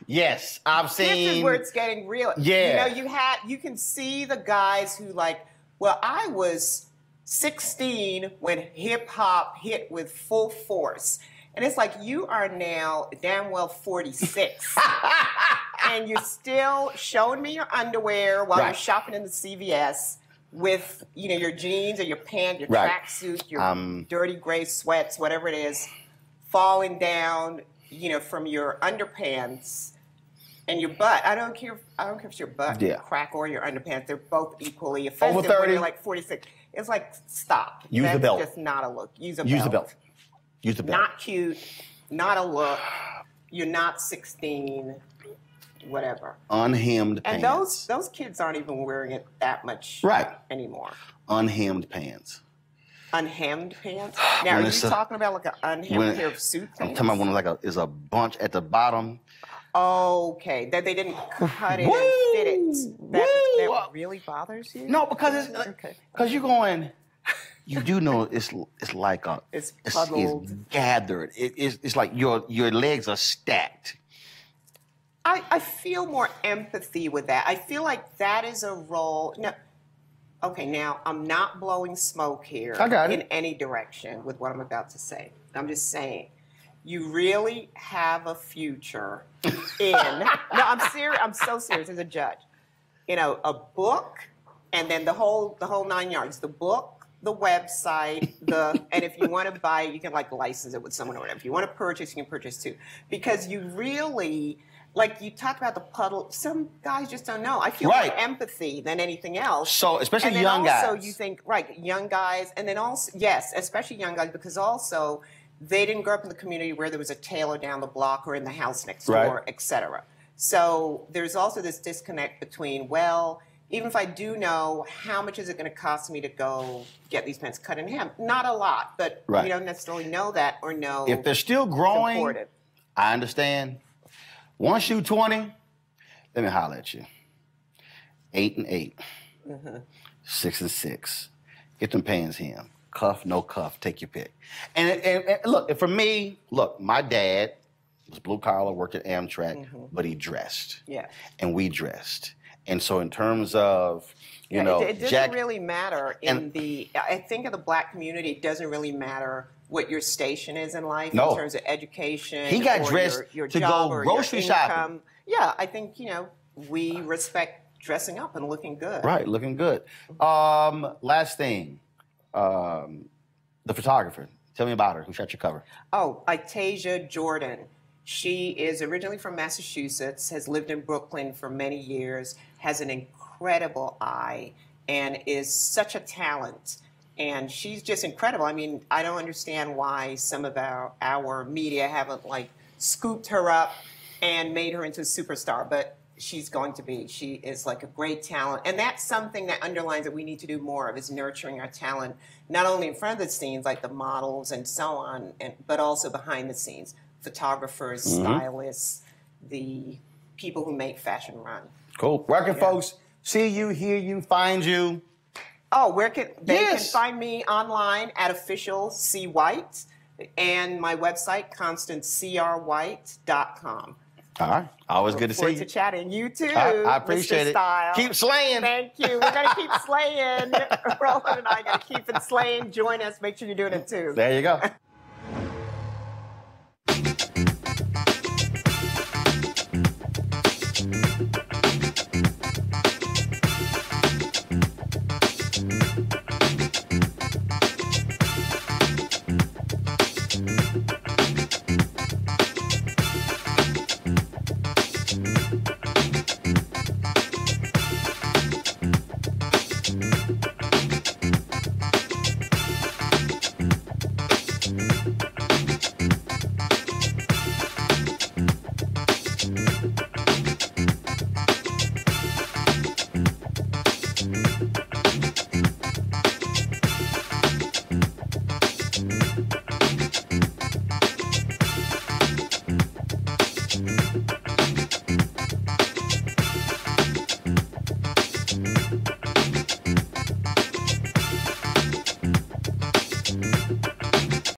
[SPEAKER 1] Yes, I've seen.
[SPEAKER 16] This is where it's getting real.
[SPEAKER 1] Yeah.
[SPEAKER 16] You know, you can see the guys who like, well, I was 16 when hip hop hit with full force. And it's like, you are now damn well 46. And you're still showing me your underwear while you're shopping in the CVS with, your jeans or your pants, your tracksuit, your dirty gray sweats, whatever it is, falling down, from your underpants and your butt. I don't care if it's your butt crack or your underpants. They're both equally offensive.
[SPEAKER 1] Over 30.
[SPEAKER 16] When you're like 46. It's like, stop.
[SPEAKER 1] Use the belt.
[SPEAKER 16] That's just not a look. Use the
[SPEAKER 1] belt. Use the belt.
[SPEAKER 16] Not cute. Not a look. You're not 16. Whatever.
[SPEAKER 1] Unhemmed
[SPEAKER 16] and
[SPEAKER 1] pants.
[SPEAKER 16] those kids aren't even wearing it that much anymore.
[SPEAKER 1] Unhemmed pants.
[SPEAKER 16] Unhemmed pants? Now, are you talking about like an unhemmed pair of suit pants?
[SPEAKER 1] I'm talking about one is a bunch at the bottom.
[SPEAKER 16] Okay, that they didn't cut it and fit it. That really bothers you?
[SPEAKER 1] No, because you're going. You do know it's like
[SPEAKER 16] it's
[SPEAKER 1] gathered. It's like your legs are stacked.
[SPEAKER 16] I feel more empathy with that. I feel like that is a role. No, okay, now I'm not blowing smoke here in any direction with what I'm about to say. I'm just saying, you really have a future in. No, I'm serious. I'm so serious as a judge. A book, and then the whole 9 yards. The book, the website, and if you want to buy it, you can license it with someone or whatever. If you want to purchase, you can purchase too, because you really. Like you talked about the puddle, some guys just don't know. I feel more empathy than anything else.
[SPEAKER 1] So, especially young
[SPEAKER 16] guys. And then also
[SPEAKER 1] guys.
[SPEAKER 16] you think, young guys, and then also, yes, especially young guys, because also they didn't grow up in the community where there was a tailor down the block or in the house next door,
[SPEAKER 1] Right.
[SPEAKER 16] et cetera. So there's also this disconnect between, well, even if I do know, how much is it going to cost me to go get these pants cut in half? Not a lot, but
[SPEAKER 1] Right.
[SPEAKER 16] you don't necessarily know that or know
[SPEAKER 1] If they're still growing,
[SPEAKER 16] it's important.
[SPEAKER 1] I understand. One shoe 20, let me holler at you. 8 and 8. 6 and 6. Get them pants hem. Cuff, no cuff, take your pick. And look, for me, my dad was blue collar, worked at Amtrak, but he dressed.
[SPEAKER 16] Yeah.
[SPEAKER 1] And we dressed. And so in terms of, you know,
[SPEAKER 16] it doesn't
[SPEAKER 1] Jack,
[SPEAKER 16] really matter I think in the black community, it doesn't really matter what your station is in life
[SPEAKER 1] No.
[SPEAKER 16] in terms of education.
[SPEAKER 1] He got
[SPEAKER 16] or
[SPEAKER 1] dressed
[SPEAKER 16] your
[SPEAKER 1] to
[SPEAKER 16] job
[SPEAKER 1] go
[SPEAKER 16] or
[SPEAKER 1] grocery
[SPEAKER 16] your
[SPEAKER 1] shopping.
[SPEAKER 16] income. Yeah, I think, we respect dressing up and looking good.
[SPEAKER 1] right, looking good. Last thing, the photographer. Tell me about her. Who shot your cover?
[SPEAKER 16] Oh, Itasia Jordan. She is originally from Massachusetts, has lived in Brooklyn for many years, has an incredible eye, and is such a talent. And she's just incredible. I mean, I don't understand why some of our media haven't, scooped her up and made her into a superstar, but she's going to be. She is like a great talent. And that's something that underlines that we need to do more of, is nurturing our talent, not only in front of the scenes, like the models and so on, but also behind the scenes. Photographers, stylists, the people who make fashion run.
[SPEAKER 1] Cool. Where can folks see you, hear you, find you?
[SPEAKER 16] Oh, they can find me online at official C White and my website, constancecrwhite.com.
[SPEAKER 1] All right. Always good to see
[SPEAKER 16] Look
[SPEAKER 1] you.
[SPEAKER 16] forward to chatting. You too.
[SPEAKER 1] I appreciate
[SPEAKER 16] Mr.
[SPEAKER 1] it.
[SPEAKER 16] Style.
[SPEAKER 1] Keep slaying.
[SPEAKER 16] Thank you. We're going to keep slaying. Roland and I got to keep it slaying. Join us. Make sure you're doing it too.
[SPEAKER 1] There you go.